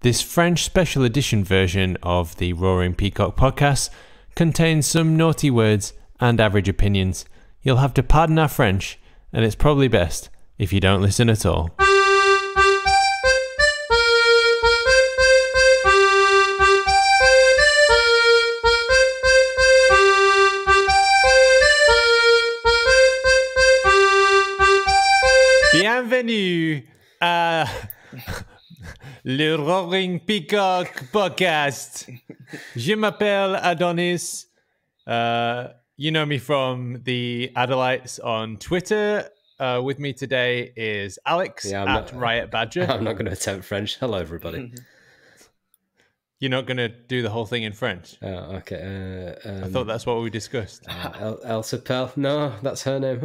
This French special edition version of the Roaring Peacock podcast contains some naughty words and average opinions. You'll have to pardon our French, and it's probably best if you don't listen at all. Bienvenue à le Roaring Peacock podcast. Je m'appelle Adonis. You know me from the Adelites on Twitter. With me today is Alex at Riot Badger. I'm not going to attempt French. Hello, everybody. You're not going to do the whole thing in French? Okay. I thought that's what we discussed. Elsa Pell. No, that's her name.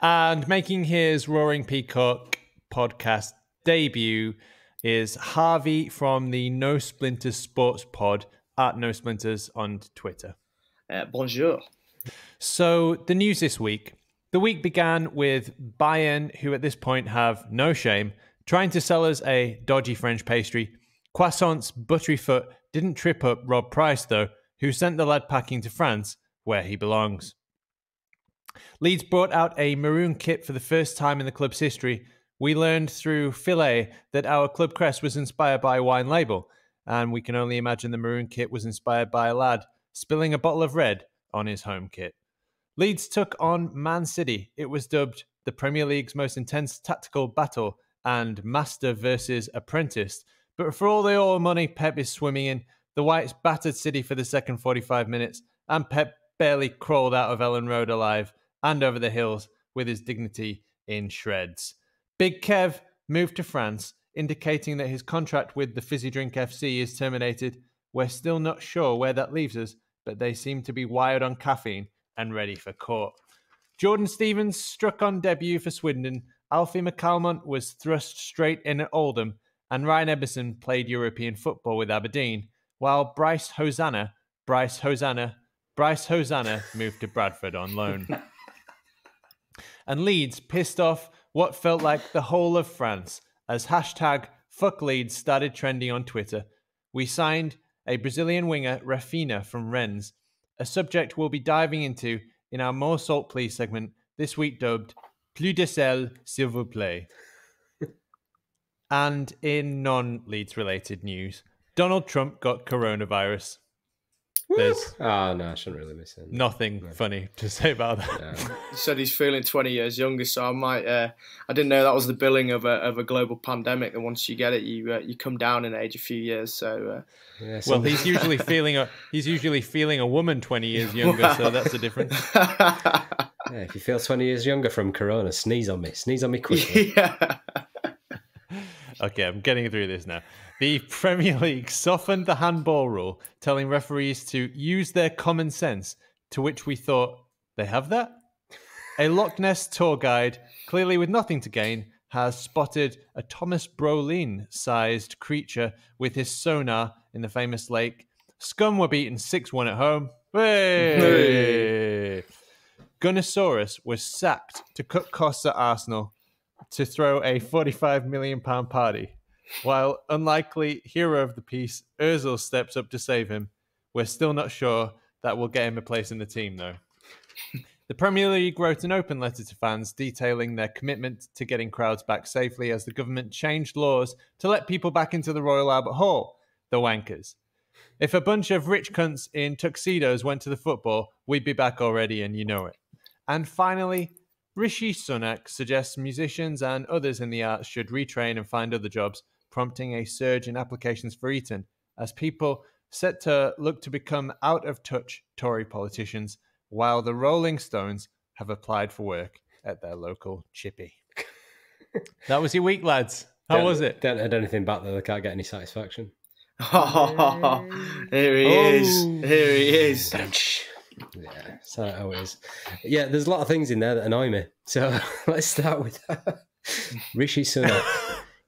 And making his Roaring Peacock podcast debut is Harvey from the No Splinters Sports Pod at No Splinters on Twitter. Bonjour. So the news this week. The week began with Bayern, who at this point have no shame, trying to sell us a dodgy French pastry. Croissants' buttery foot didn't trip up Rob Price, though, who sent the lad packing to France, where he belongs. Leeds brought out a maroon kit for the first time in the club's history. We learned through Filet that our club crest was inspired by a wine label, and we can only imagine the maroon kit was inspired by a lad spilling a bottle of red on his home kit. Leeds took on Man City. It was dubbed the Premier League's most intense tactical battle and master versus apprentice. But for all the oil money Pep is swimming in, the Whites battered City for the second 45 minutes, and Pep barely crawled out of Ellen Road alive and over the hills with his dignity in shreds. Big Kev moved to France, indicating that his contract with the Fizzy Drink FC is terminated. We're still not sure where that leaves us, but they seem to be wired on caffeine and ready for court. Jordan Stevens struck on debut for Swindon. Alfie McCalmont was thrust straight in at Oldham, and Ryan Eberson played European football with Aberdeen, while Bryce Hosanna moved to Bradford on loan. And Leeds pissed off what felt like the whole of France as hashtag #FuckLeeds started trending on Twitter. We signed a Brazilian winger, Raphinha, from Rennes, a subject we'll be diving into in our More Salt Please segment, this week dubbed Plus de sel, s'il vous plaît. And in non-Leeds related news, Donald Trump got coronavirus. There's no, I shouldn't really miss it. nothing funny to say about that. No. He said he's feeling 20 years younger, so I might. I didn't know that was the billing of a global pandemic, and once you get it, you come down in age a few years. So, well, he's usually feeling a woman 20 years younger, so that's a difference. Yeah, if you feel 20 years younger from Corona, sneeze on me quickly. Yeah. Okay, I'm getting through this now. The Premier League softened the handball rule, telling referees to use their common sense, to which we thought, they have that? A Loch Ness tour guide, clearly with nothing to gain, has spotted a Thomas Brolin-sized creature with his sonar in the famous lake. Scum were beaten 6-1 at home. Hey! Gunnersaurus was sacked to cut costs at Arsenal to throw a £45 million party. While unlikely hero of the piece, Ozil steps up to save him. We're still not sure that will get him a place in the team, though. The Premier League wrote an open letter to fans detailing their commitment to getting crowds back safely as the government changed laws to let people back into the Royal Albert Hall, the wankers. If a bunch of rich cunts in tuxedos went to the football, we'd be back already, and you know it. And finally, Rishi Sunak suggests musicians and others in the arts should retrain and find other jobs, prompting a surge in applications for Eqan, as people set to look to become out-of-touch Tory politicians, while the Rolling Stones have applied for work at their local chippy. That was your week, lads. How was it? Don't add anything back there. They can't get any satisfaction. Oh, here he is. Here he is. Yeah, so how it is. Yeah, there's a lot of things in there that annoy me. So let's start with Rishi Sunak.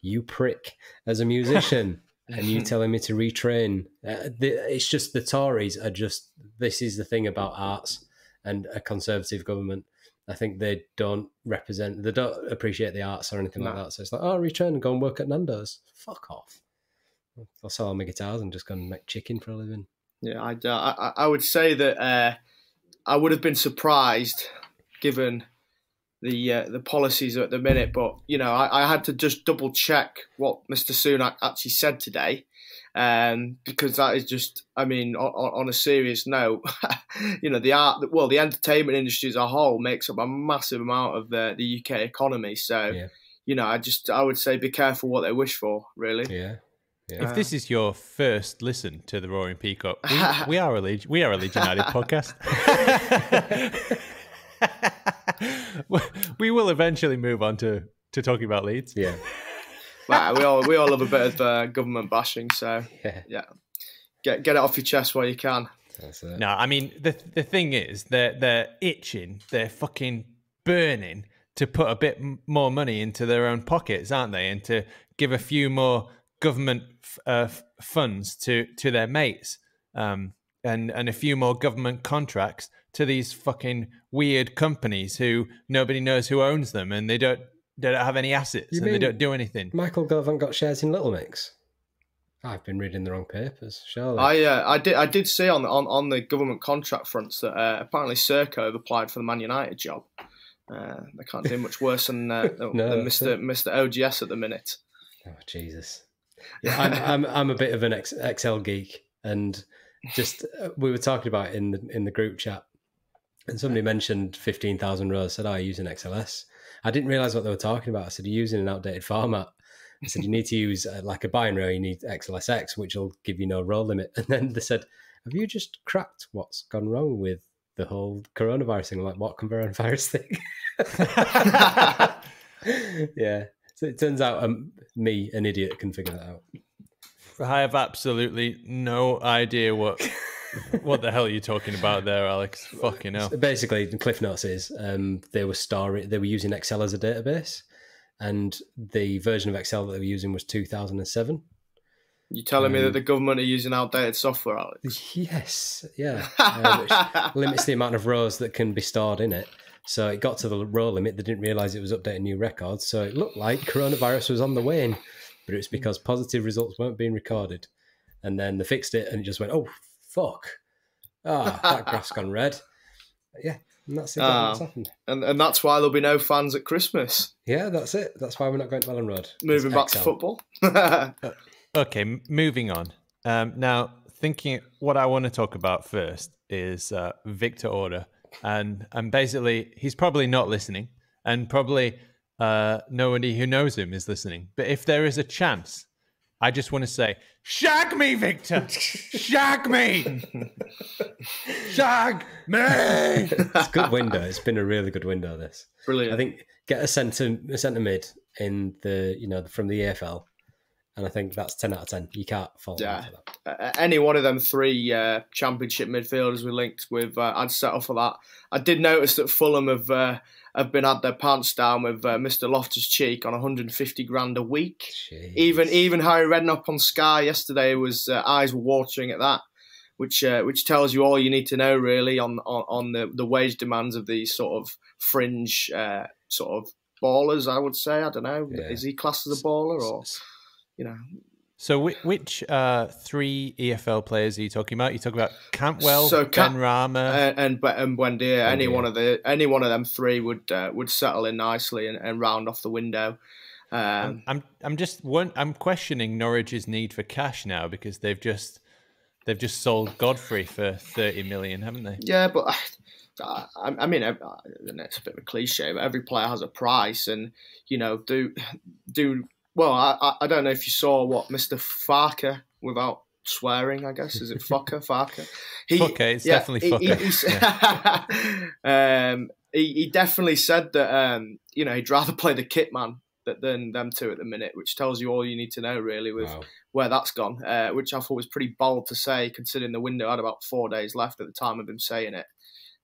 You prick. As a musician, and you telling me to retrain. It's just the Tories are just, this is the thing about arts and a Conservative government. I think they don't appreciate the arts or anything like that. So it's like, oh, return and go and work at Nando's. Fuck off. I'll sell all my guitars and just go and make chicken for a living. Yeah, I would say that I would have been surprised given the policies at the minute, but I had to just double check what Mr. Sunak actually said today, because that is just, I mean, on a serious note, the entertainment industry as a whole makes up a massive amount of the UK economy. So, I would say be careful what they wish for, really. Yeah. If this is your first listen to the Roaring Peacock, we are a Leeds United podcast. We will eventually move on to talking about Leeds. Yeah. Well, we all love a bit of government bashing, so yeah. Get it off your chest while you can. That's it. No, I mean the thing is they're itching, they're fucking burning to put a bit more money into their own pockets, aren't they? And to give a few more government funds to their mates, and a few more government contracts to these fucking weird companies who nobody knows who owns them, and they don't have any assets, and they don't do anything. Michael Gove haven't got shares in Little Mix. I've been reading the wrong papers, surely. I did see on the government contract fronts that apparently Serco have applied for the Man United job. They can't do much worse than Mr. OGS at the minute. Oh Jesus! Yeah, I'm a bit of an Excel geek, and just we were talking about it in the group chat, and somebody mentioned 15,000 rows. Said, "Oh, you're using XLS." I didn't realise what they were talking about. I said, "You're using an outdated format." I said, "You need to use like a binary. You need XLSX, which will give you no row limit." And then they said, "Have you just cracked what's gone wrong with the whole coronavirus thing? Like, what coronavirus thing?" Yeah. So it turns out me, an idiot, can figure that out. I have absolutely no idea what the hell you're talking about there, Alex. Fucking hell. Basically, the Cliff Notes is they were using Excel as a database, and the version of Excel that they were using was 2007. You telling me that the government are using outdated software, Alex? Yes, yeah. Which limits the amount of rows that can be stored in it. So it got to the row limit. They didn't realise it was updating new records. So it looked like coronavirus was on the wane, but it was because positive results weren't being recorded. And then they fixed it, and it just went, oh, fuck. That graph's gone red. Yeah, and that's it. That's happened. And that's why there'll be no fans at Christmas. Yeah, that's it. That's why we're not going to Ellen Road. Moving back to football. Okay, moving on. Now, what I want to talk about first is Victor Orta. And basically, he's probably not listening, and probably nobody who knows him is listening. But if there is a chance, I just want to say, shag me, Victor! Shag me! Shag me! It's a good window. It's been a really good window, this. Brilliant. I think get a centre mid in the from the EFL, and I think that's 10 out of 10. You can't fault him for that. Any one of them three championship midfielders we linked with, I'd settle for that. I did notice that Fulham have had their pants down with Mr. Loftus-Cheek on 150 grand a week. Jeez. Even Harry Redknapp on Sky yesterday was eyes were watering at that, which tells you all you need to know really on the wage demands of these sort of fringe sort of ballers. I would say, I don't know, is he classed as a baller or So which three EFL players are you talking about? You talk about Cantwell, Ben Rama, and Buendia. Any one of them three would settle in nicely and round off the window. I'm questioning Norwich's need for cash now because they've just sold Godfrey for 30 million, haven't they? Yeah, but I mean, it's a bit of a cliche, but every player has a price, and do. Well, I don't know if you saw what Mr. Farker, without swearing, I guess. Is it Farker? It's definitely Farker. He definitely said that, he'd rather play the kit man than them two at the minute, which tells you all you need to know, really, with where that's gone, which I thought was pretty bold to say, considering the window had about 4 days left at the time of him saying it.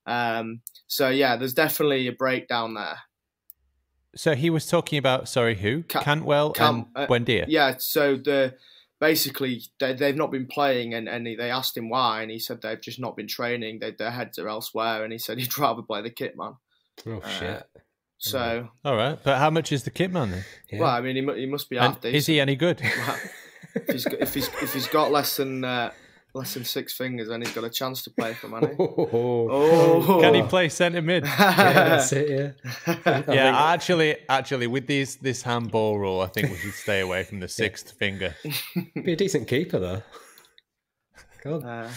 There's definitely a breakdown there. So he was talking about, who? Cantwell and Buendia? Yeah, so basically they've not been playing, and they asked him why, and he said they've just not been training, their heads are elsewhere, and he said he'd rather play the kit man. Oh, shit. So, All right, but how much is the kit man then? Yeah. well, I mean, he must be And half decent. is he any good? Well, if he's got less than 6 fingers, then he's got a chance to play for Man. Oh, Can he play centre mid? Yeah, that's it, yeah. Yeah, actually, with this handball rule, I think we should stay away from the 6th finger. Be a decent keeper, though. God.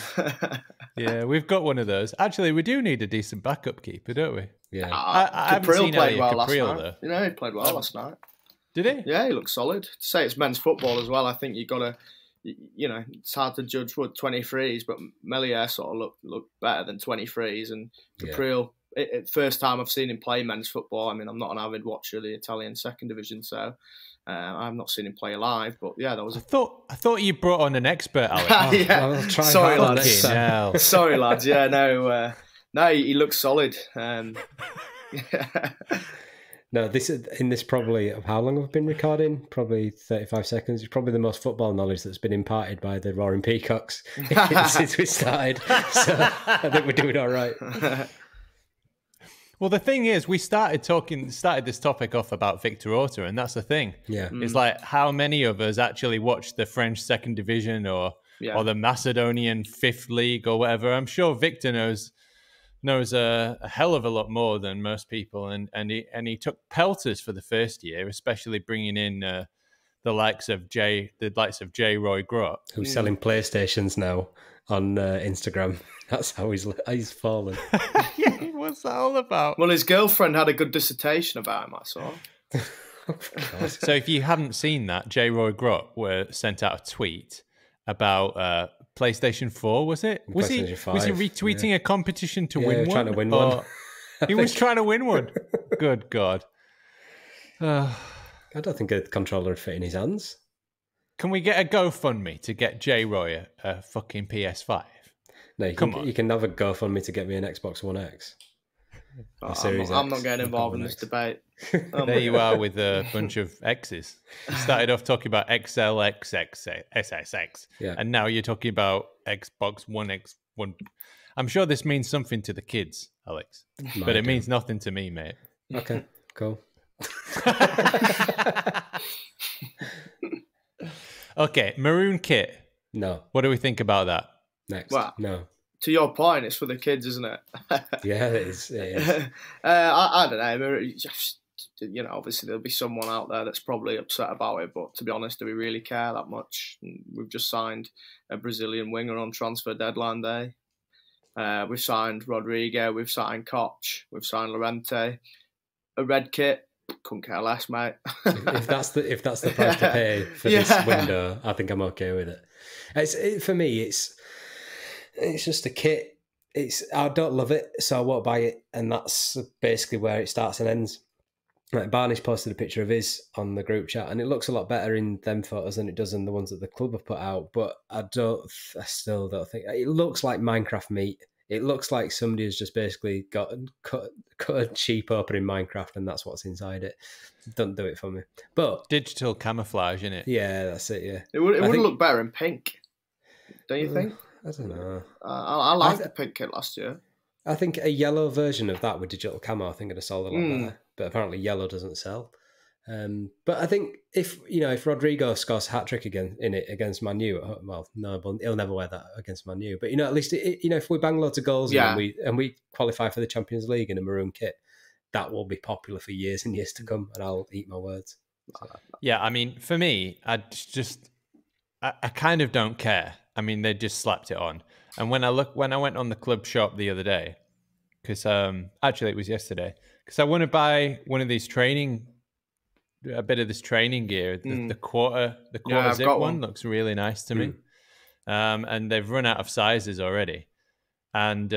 Yeah, we've got one of those. Actually, we do need a decent backup keeper, don't we? Yeah. I haven't Caprill seen played Elliot well last Caprill, night. though. You know, he played well last night. Did he? Yeah, he looked solid. To say it's men's football as well, I think you got to, you know, it's hard to judge what 23s, but Melier sort of looked better than 23s, and Caprill. First time I've seen him play men's football. I mean, I'm not an avid watcher of the Italian second division, so I've not seen him play live. But yeah, that was. I thought you brought on an expert, Alex. Yeah. I'll try Sorry, hard lads. next time. Sorry, lads. Yeah, no, he looks solid. No, this probably, how long have we been recording? Probably 35 seconds. It's probably the most football knowledge that's been imparted by the Roaring Peacocks since we started. So I think we're doing all right. Well, the thing is, we started this topic off about Victor Orta, and that's the thing. Yeah. It's like, how many of us actually watch the French second division or the Macedonian 5th league or whatever? I'm sure Victor knows a hell of a lot more than most people, and he took pelters for the first year, especially bringing in the likes of J. Roy Grott, who's selling PlayStations now on Instagram. That's how he's fallen. Yeah, what's that all about? Well, his girlfriend had a good dissertation about him, I saw. So if you haven't seen that, J. Roy Grott sent out a tweet about PlayStation 4, was it? Was he retweeting a competition to win one? Trying to win one. He was trying to win one. Good God. I don't think a controller would fit in his hands. Can we get a GoFundMe to get J. Roy a fucking PS5? No, you can have a GoFundMe to get me an Xbox One X. I'm not getting involved in this debate. There you are with a bunch of X's. You started off talking about XL, XX, SSX, and now you're talking about Xbox One X. I'm sure this means something to the kids, Alex, but it means nothing to me, mate. Okay, cool. Okay, maroon kit. No. What do we think about that? Next. Well, no. To your point, it's for the kids, isn't it? Yeah, it is. I don't know. Just, you know, obviously there'll be someone out there that's probably upset about it, but to be honest, do we really care that much? We've just signed a Brazilian winger on transfer deadline day. We've signed Rodrigo, we've signed Koch, we've signed Llorente. A red kit, couldn't care less, mate. if that's the price to pay for this window, I think I'm okay with it. For me, it's just a kit. I don't love it, so I won't buy it, and that's basically where it starts and ends. Like Barney's posted a picture of his on the group chat, and it looks a lot better in them photos than it does in the ones that the club have put out. But I still don't think it looks like Minecraft meat. It looks like somebody has just basically cut a cheap open in Minecraft, and that's what's inside it. Don't do it for me. But digital camouflage, innit? Yeah, that's it. Yeah, it would look better in pink, don't you think? I don't know. I liked the pink kit last year. I think a yellow version of that with digital camo, I think would have sold a lot better. But apparently yellow doesn't sell. But I think if Rodrigo scores a hat trick against Man U, well, no, but he'll never wear that against Man U. But at least if we bang loads of goals and we qualify for the Champions League in a maroon kit, that will be popular for years and years to come, and I'll eat my words. So. Yeah, I mean, for me, I kind of don't care. I mean, they just slapped it on. And when I went on the club shop the other day, because actually it was yesterday, because I want to buy one of these a bit of this training gear. The quarter zip one looks really nice to me. And they've run out of sizes already. And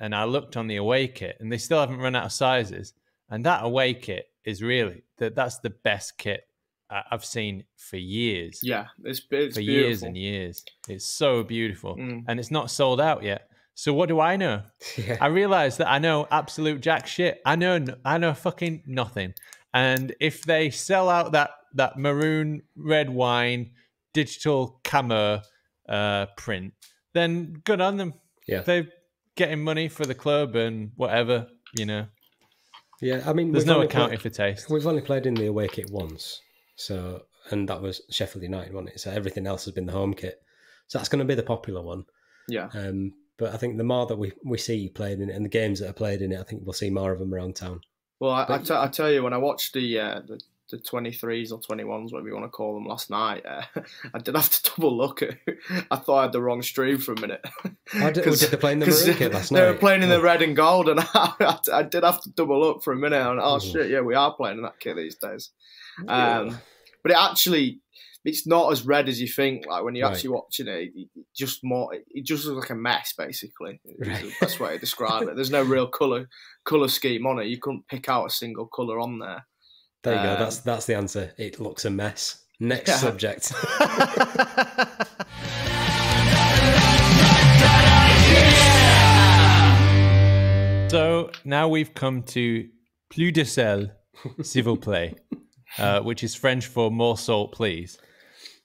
I looked on the away kit, and they still haven't run out of sizes. And that away kit is really that's the best kit I've seen for years. Yeah, it's for beautiful. Years and years. It's so beautiful, and it's not sold out yet. So what do I know? Yeah. I realize that I know absolute jack shit. I know fucking nothing. And if they sell out that maroon red wine digital camo print, then good on them. Yeah, they're getting money for the club and whatever, Yeah, I mean, there's no accounting for taste. We've only played in the away kit once, and that was Sheffield United, wasn't it? So everything else has been the home kit. So that's going to be the popular one. Yeah. But I think the more that we see played in it and the games that are played in it, I think we'll see more of them around town. Well, I tell you, when I watched the 23s or 21s, whatever you want to call them, last night, I did have to double look at it. I thought I had the wrong stream for a minute. Did they play in the maroon kit last night? They were playing in the red and gold, and I did have to double look for a minute. And shit, yeah, we are playing in that kit these days. But it's not as red as you think. Like when you're actually watching it, it just looks like a mess, basically. It's the best way to describe it. There's no real colour scheme on it. You couldn't pick out a single colour on there. There you go. That's the answer. It looks a mess. Next subject. So now we've come to plus de sel, s'il vous plaît, which is French for more salt, please.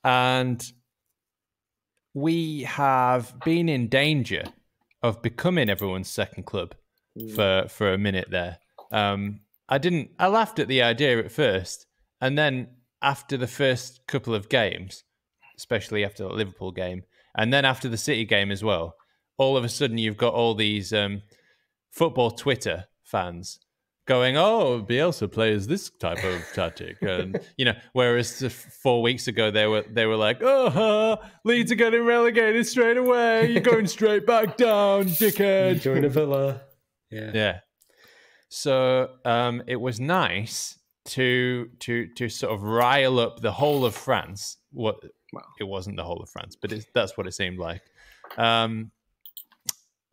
And we have been in danger of becoming everyone's second club for a minute there. I laughed at the idea at first, and then after the first couple of games, especially after the Liverpool game, and then after the City game as well, all of a sudden you've got all these football Twitter fans going, "Oh, Bielsa plays this type of tactic," and whereas 4 weeks ago they were like, "Oh, Leeds are getting relegated straight away. You're going straight back down, dickhead." Join a Villa. Yeah. So it was nice to sort of rile up the whole of France. It wasn't the whole of France, but that's what it seemed like.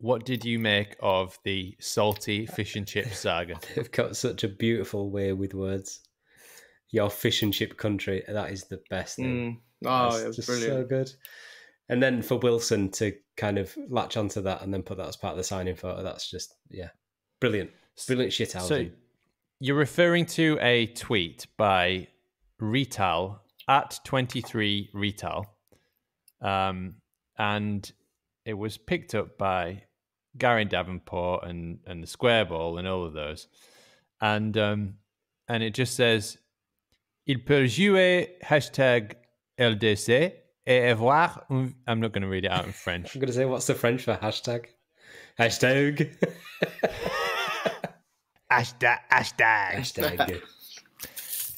What did you make of the salty fish and chip saga? They've got such a beautiful way with words. Your fish and chip country, that is the best thing. It was brilliant. So good. And then for Wilson to kind of latch onto that and then put that as part of the signing photo, that's just, brilliant. Brilliant shit out. So you're referring to a tweet by Rital at 23 Rital. And it was picked up by Gary Davenport and the Square Ball and all of those. And it just says, Il peut jouer hashtag LDC et avoir... I'm not going to read it out in French. I'm going to say, what's the French for hashtag? Hashtag. Hashtag.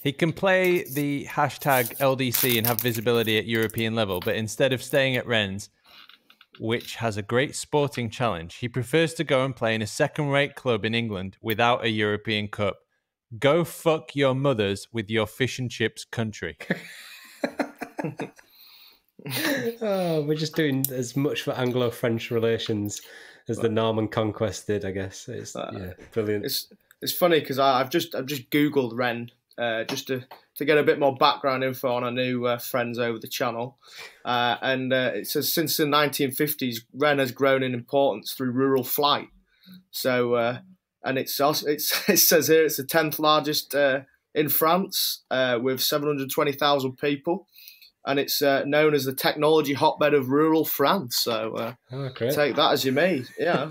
He can play the hashtag LDC and have visibility at European level, but instead of staying at Rennes, which has a great sporting challenge, he prefers to go and play in a second-rate club in England without a European Cup. Go fuck your mothers with your fish and chips country. We're just doing as much for Anglo-French relations as the Norman conquest did, I guess. It's brilliant. It's funny because I've just Googled Rennes just to get a bit more background info on our new friends over the channel, and it says since the 1950s, Rennes has grown in importance through rural flight. So, and it says here it's the 10th largest in France with 720,000 people. And it's known as the technology hotbed of rural France. So take that as you may. Yeah.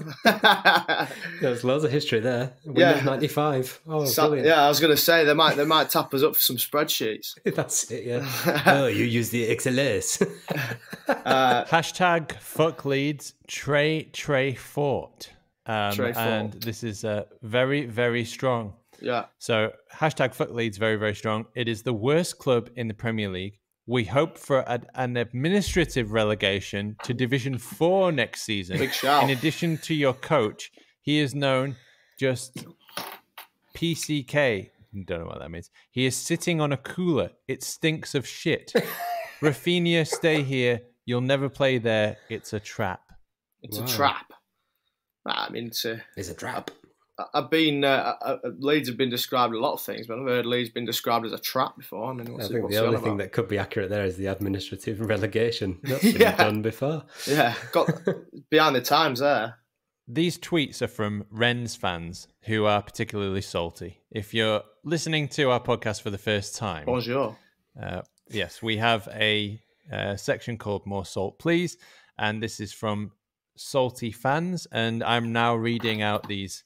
There's loads of history there. Windows 95. Oh, brilliant. Yeah, I was going to say they might tap us up for some spreadsheets. That's it. Yeah. Oh, you use the XLS. Hashtag fuck Leeds Trey Fort. And this is very, very strong. Yeah. So hashtag fuck Leeds, very, very strong. It is the worst club in the Premier League. We hope for an administrative relegation to Division 4 next season. Big shout. In addition to your coach, he is known just PCK. Don't know what that means. He is sitting on a cooler. It stinks of shit. Raphinha, stay here. You'll never play there. It's a trap. It's a trap. I mean, it's a trap. I've been Leeds have been described a lot of things, but I've heard Leeds been described as a trap before. I mean, I think the only thing that could be accurate there is the administrative relegation. That's been done before. Yeah, got behind the times there. These tweets are from Rennes fans who are particularly salty. If you're listening to our podcast for the first time, bonjour. Yes, we have a section called More Salt, Please, and this is from salty fans, and I'm now reading out these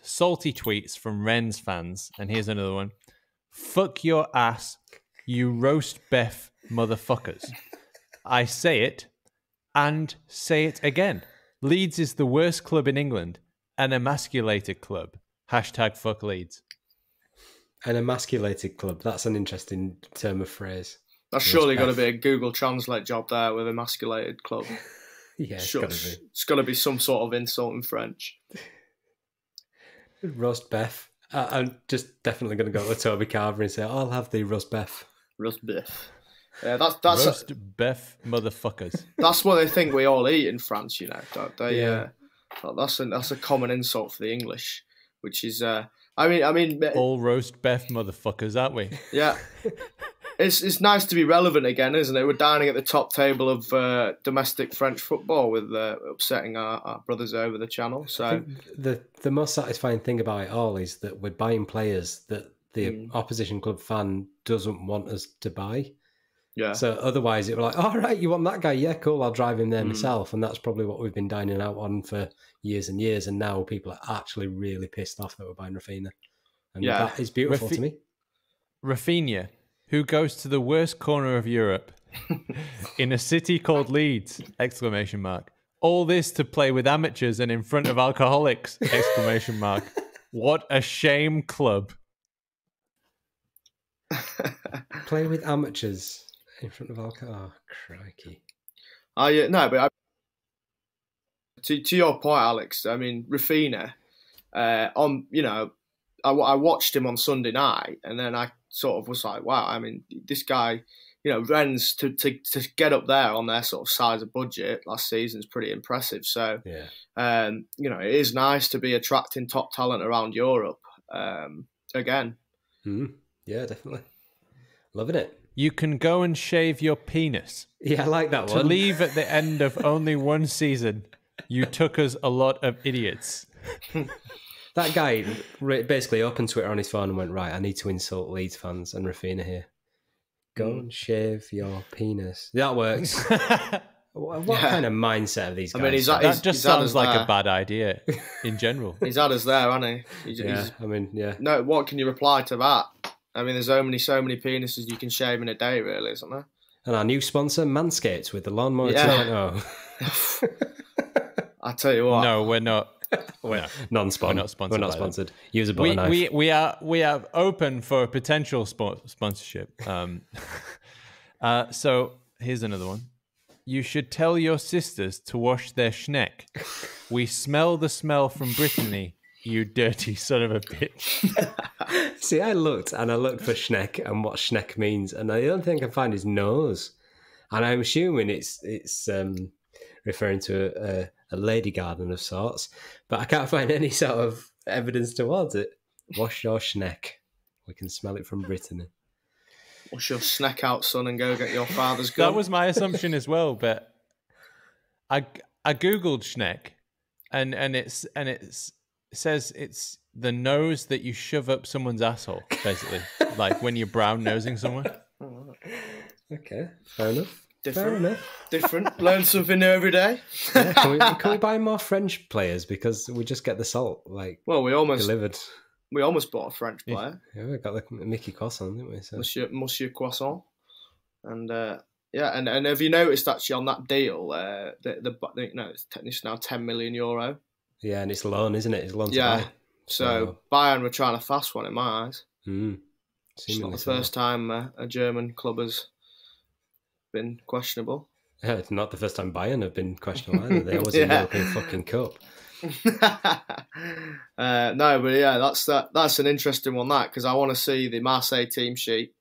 salty tweets from Rennes fans. And here's another one. Fuck your ass, you roast beef motherfuckers. I say it and say it again. Leeds is the worst club in England. An emasculated club. Hashtag fuck Leeds. An emasculated club. That's an interesting term of phrase. That's surely got to be a Google Translate job there with emasculated club. Yeah, it's got to be. It's got to be some sort of insult in French. Roast beef. I'm just definitely going to go to Toby Carver and say, I'll have the roast beef. Roast beef. Yeah, that's roast beef motherfuckers. That's what they think we all eat in France, you know. That's a common insult for the English, which is I mean all roast beef motherfuckers, aren't we? Yeah. It's nice to be relevant again, isn't it? We're dining at the top table of domestic French football with upsetting our brothers over the channel. So I think the most satisfying thing about it all is that we're buying players that the opposition club fan doesn't want us to buy. Yeah. So otherwise it was like, all right, you want that guy? Yeah, cool. I'll drive him there myself. And that's probably what we've been dining out on for years and years. And now people are actually really pissed off that we're buying Raphinha. And that is beautiful to me. Raphinha, who goes to the worst corner of Europe in a city called Leeds! ! All this to play with amateurs and in front of alcoholics! ! What a shame, club. Play with amateurs in front of alcohol. Oh, crikey. To your point, Alex, I mean, Raphinha, I watched him on Sunday night, and then I sort of was like, wow, I mean, this guy, Rennes to get up there on their sort of size of budget last season is pretty impressive. So, it is nice to be attracting top talent around Europe again. Yeah, definitely. Loving it. You can go and shave your penis. Yeah, I like that one. To leave at the end of only one season, you took us a lot of idiots. That guy basically opened Twitter on his phone and went, right, I need to insult Leeds fans and Raphinha here. Go and shave your penis. That works. What kind of mindset are these guys? I mean, that just sounds like a bad idea in general. He's had us there, hasn't he? No, what can you reply to that? I mean, there's only so many penises you can shave in a day, really, isn't there? And our new sponsor, Manscaped, with the Lawnmower 2.0. I tell you what. No, we're not. We're not sponsored. Use a butter knife. We are open for potential sponsorship. So here's another one. You should tell your sisters to wash their schneck. We smell the smell from Brittany, you dirty son of a bitch. See, I looked for schneck and what schneck means, and the only thing I can find is nose. And I'm assuming it's referring to a lady garden of sorts, but I can't find any sort of evidence towards it. Wash your schneck. We can smell it from Brittany. Wash your snack out, son, and go get your father's gun. That was my assumption as well, but I googled schneck, and it says it's the nose that you shove up someone's asshole, basically, like when you're brown nosing someone. Okay, fair enough. Different. Learn something new every day. Yeah, can we buy more French players because we just get the salt we almost delivered. We almost bought a French player. Yeah, we got Micky Croissants, didn't we? So. Monsieur Croissant. And and have you noticed actually on that deal, it's technically now €10 million. Yeah, and it's loan, isn't it? It's loan to buy. So Bayern were trying to fast one in my eyes. It's not the first time a German club has been questionable. Yeah, it's not the first time Bayern have been questionable either. They always in the European fucking cup. That's an interesting one, because I want to see the Marseille team sheet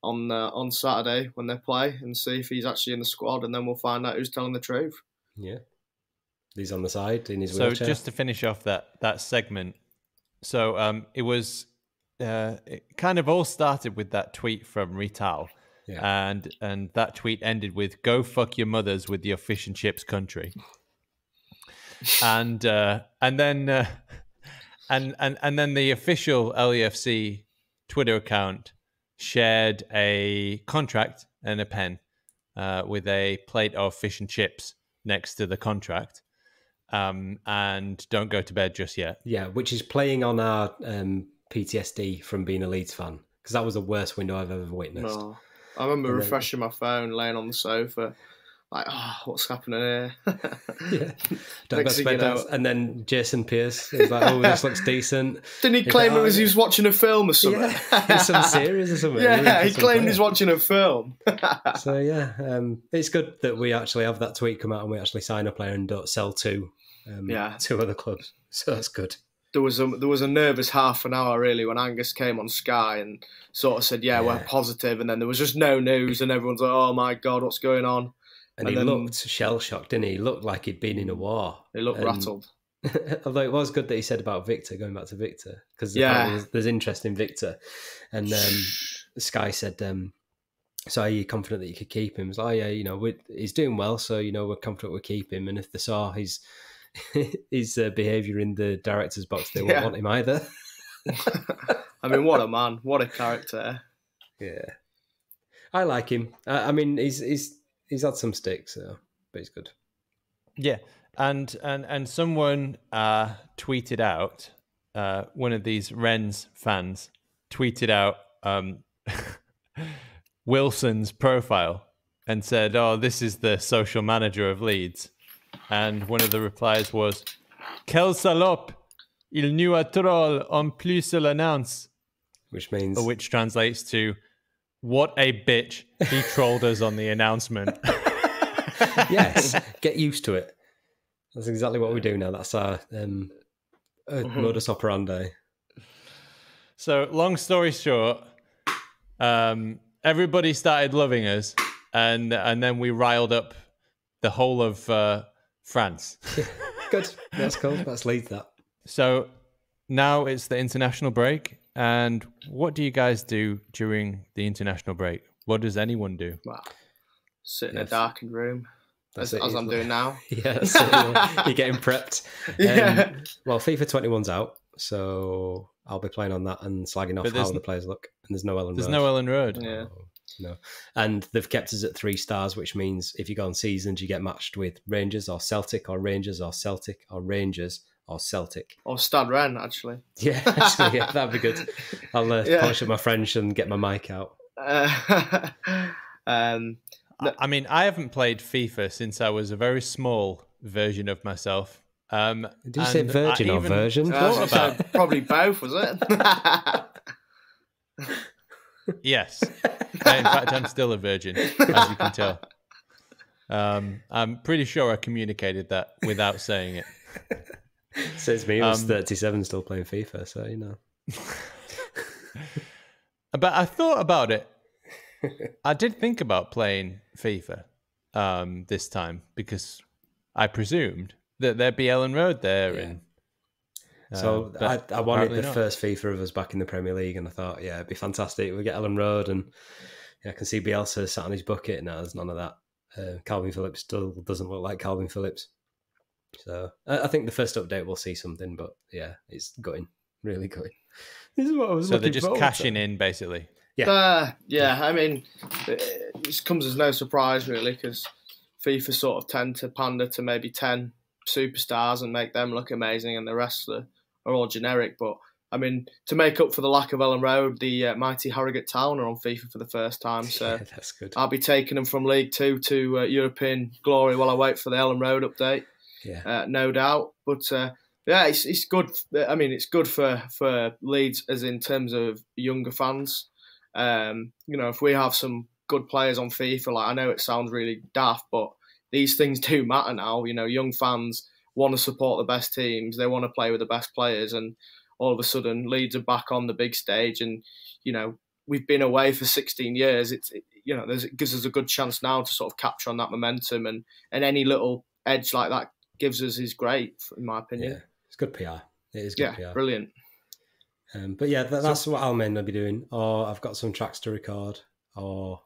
on Saturday when they play and see if he's actually in the squad, and then we'll find out who's telling the truth. Yeah, he's on the side in his wheelchair. So just to finish off that segment, so it kind of all started with that tweet from Rital. Yeah. And that tweet ended with "Go fuck your mothers with your fish and chips country," and then the official LUFC Twitter account shared a contract and a pen with a plate of fish and chips next to the contract, and don't go to bed just yet. Yeah, which is playing on our PTSD from being a Leeds fan, because that was the worst window I've ever witnessed. No. I remember refreshing my phone, laying on the sofa, like, what's happening here? Yeah, don't go to bed, and then Jason Pearce was like, this looks decent. Didn't he claim he was watching a film or something? Yeah, some series or something. Yeah, he claimed he's watching a film. So yeah, it's good that we actually have that tweet come out and we actually sign a player and don't sell two other clubs. So that's good. There was a nervous half an hour really when Angus came on Sky and sort of said, we're positive, and then there was just no news and everyone's like, oh my God, what's going on? And he looked shell-shocked, didn't he? He looked like he'd been in a war. He looked rattled. Although it was good that he said about Victor, going back to Victor, because there's interest in Victor. And Sky said, so are you confident that you could keep him? He was like, he's doing well, so, we're confident we'll keep him. And if they saw his behaviour in the director's box, they won't want him either. I mean, what a man. What a character. Yeah. I like him. I mean, he's had some sticks, but he's good. Yeah, and someone tweeted out, one of these Wrens fans tweeted out Wilson's profile and said, "Oh, this is the social manager of Leeds," and one of the replies was, "Quel salope, il nous a troll en plus l'annonce," which translates to, "What a bitch, he trolled us on the announcement." Yes, get used to it. That's exactly what we do now. That's our modus operandi. So, long story short, everybody started loving us, and then we riled up the whole of France. Good, that's cool. Let's leave that. So now it's the international break. And what do you guys do during the international break? What does anyone do? Well, sit in a darkened room, as I'm doing now. Yeah, you're getting prepped. Well, FIFA 21's out, so I'll be playing on that and slagging off how the players look. And there's no Ellen Road. There's no Ellen Road. Yeah. No. And they've kept us at 3 stars, which means if you go on seasons, you get matched with Rangers or Celtic or Rangers or Celtic or Rangers or Celtic. Or Stad Ren, actually. Yeah, actually, that'd be good. I'll polish up my French and get my mic out. I mean, I haven't played FIFA since I was a very small version of myself. Did you say virgin or version? Probably both, was it? Yes. In fact, I'm still a virgin, as you can tell. I'm pretty sure I communicated that without saying it. Says me, I was 37 still playing FIFA, so you know. But I thought about it. I did think about playing FIFA this time because I presumed that there'd be Ellen Road there. Yeah. So I wanted the first FIFA of us back in the Premier League, and I thought, it'd be fantastic. We get Ellen Road, and I can see Bielsa sat on his bucket. Now there's none of that. Calvin Phillips still doesn't look like Calvin Phillips. So I think the first update we'll see something, but it's going, really going. This is what I was. So they're just cashing in, basically. I mean, this comes as no surprise really, because FIFA sort of tend to pander to maybe 10 superstars and make them look amazing, and the rest are all generic. But I mean, to make up for the lack of Ellen Road, the mighty Harrogate Town are on FIFA for the first time. So that's good. I'll be taking them from League 2 to European glory while I wait for the Ellen Road update. No doubt. But it's good. I mean, it's good for Leeds as in terms of younger fans. If we have some good players on FIFA, like, I know it sounds really daft, but these things do matter now. Young fans want to support the best teams. They want to play with the best players, and all of a sudden Leeds are back on the big stage. And we've been away for 16 years. It gives us a good chance now to sort of capture on that momentum, and any little edge like that gives us is great, in my opinion. Yeah, it's good PR. It is good PR. Yeah, brilliant. But that's what I'll mainly be doing. Or I've got some tracks to record, or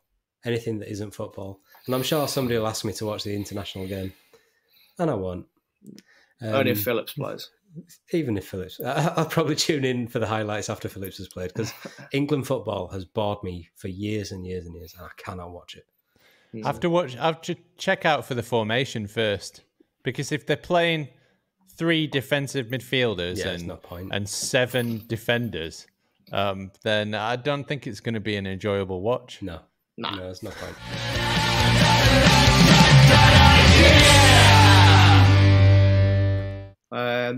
anything that isn't football. And I'm sure somebody will ask me to watch the international game, and I won't. Only if Phillips plays. Even if Phillips, I'll probably tune in for the highlights after Phillips has played, because England football has bored me for years and years and years, and I cannot watch it. I have to check out for the formation first, because if they're playing 3 defensive midfielders there's no point. and 7 defenders, then I don't think it's going to be an enjoyable watch. No, there's no point.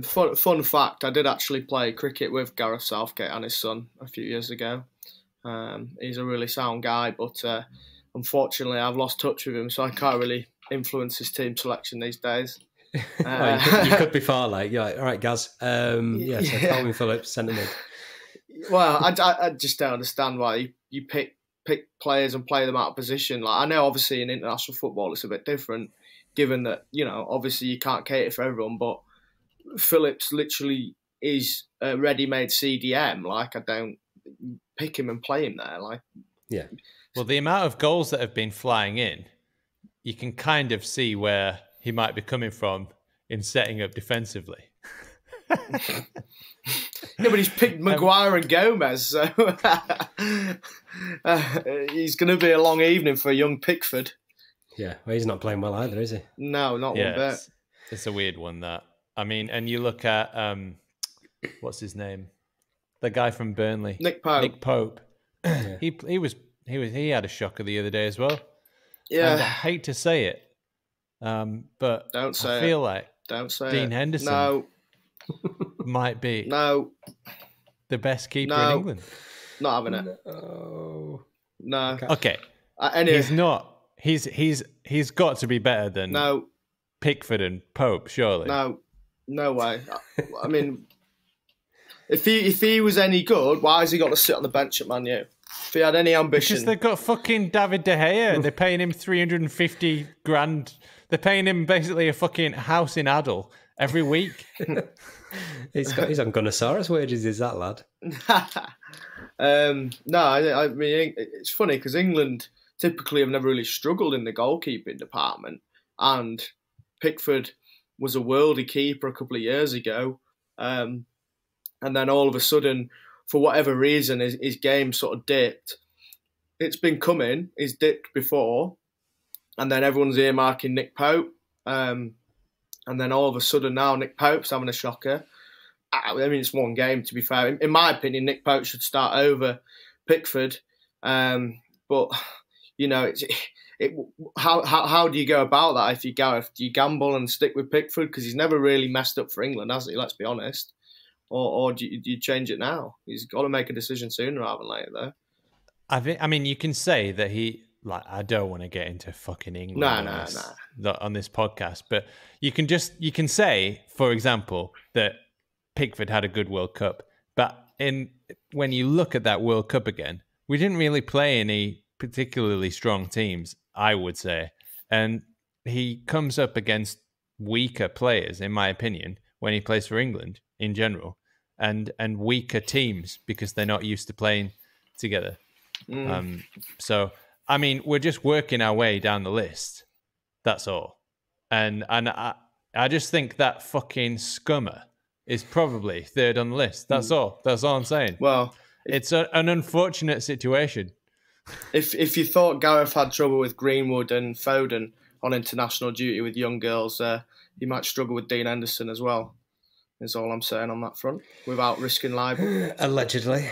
Fun fact, I did actually play cricket with Gareth Southgate and his son a few years ago. He's a really sound guy, but unfortunately I've lost touch with him, so I can't really influence his team selection these days. You could be far late. You're like, all right, Gaz. So Calvin Phillips, centre mid. Well, I just don't understand why you pick players and play them out of position. Like, I know obviously in international football it's a bit different, given that, you know, obviously you can't cater for everyone, but Phillips literally is a ready-made CDM. Like, I don't pick him and play him there. Like, yeah. Well, the amount of goals that have been flying in, you can kind of see where he might be coming from in setting up defensively. Yeah, but he's picked Maguire and Gomez, so he's going to be a long evening for young Pickford. Yeah, well, he's not playing well either, is he? No, not one bit. It's a weird one, that. I mean, and you look at, what's his name? The guy from Burnley. Nick Pope. Yeah. He had a shocker the other day as well. Yeah. And I hate to say it, but Don't say I feel like Dean it. Henderson might be the best keeper in England. Not having it. No. Okay. Anyway. He's not. He's got to be better than Pickford and Pope, surely. No way. I mean, if he was any good, why has he got to sit on the bench at Man U? If he had any ambition. Because they've got fucking David De Gea. They're paying him 350 grand. They're paying him basically a fucking house in Adel every week. He's on Gunnersaurus wages, is that lad? No, I mean, it's funny because England typically have never really struggled in the goalkeeping department. And Pickford was a worldie keeper a couple of years ago. And then all of a sudden, for whatever reason, his game sort of dipped. It's been coming. He's dipped before. And then everyone's earmarking Nick Pope. And then all of a sudden now Nick Pope's having a shocker. I mean, it's one game, to be fair. In my opinion, Nick Pope should start over Pickford. But, you know, how do you go about that if you Gareth? Do you gamble and stick with Pickford? Because he's never really messed up for England, has he? Let's be honest. Or do you change it now? He's got to make a decision sooner rather than later, though. I mean, you can say that he... Like, I don't want to get into fucking England on this podcast, but you can say, for example, that Pickford had a good World Cup, but when you look at that World Cup again, we didn't really play any particularly strong teams, I would say, and he comes up against weaker players, in my opinion, when he plays for England in general, and weaker teams because they're not used to playing together. So. I mean, we're just working our way down the list. That's all. And I just think that fucking scummer is probably third on the list. That's all. That's all I'm saying. Well, it's an unfortunate situation. If you thought Gareth had trouble with Greenwood and Foden on international duty with young girls, he might struggle with Dean Henderson as well. Is all I'm saying on that front, without risking libel. Allegedly,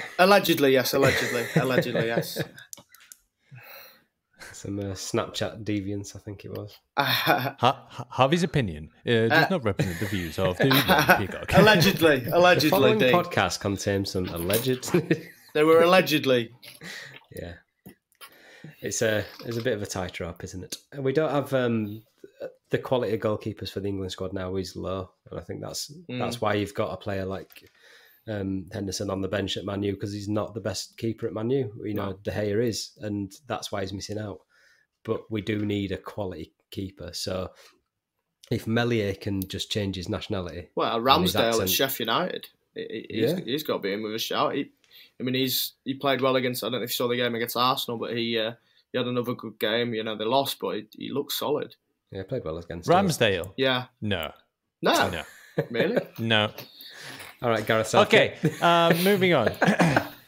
yes. Allegedly, yes. Some Snapchat deviance, I think it was. Harvey's opinion does not represent the views of the Roaring Peacock. Allegedly. The following podcast contains some alleged... They were allegedly. Yeah. It's a bit of a tightrope, isn't it? We don't have... the quality of goalkeepers for the England squad now is low. And I think that's why you've got a player like Henderson on the bench at Man U, because he's not the best keeper at Man U. You know, De Gea is, and that's why he's missing out. But we do need a quality keeper. So if Meslier can just change his nationality... Well, Ramsdale at Sheffield United. He's got to be in with a shout. He played well against... I don't know if you saw the game against Arsenal, but he had another good game. You know, they lost, but he looked solid. Yeah, played well against Ramsdale? Yeah. No. Really? No. All right, Gareth Southgate. Okay, moving on.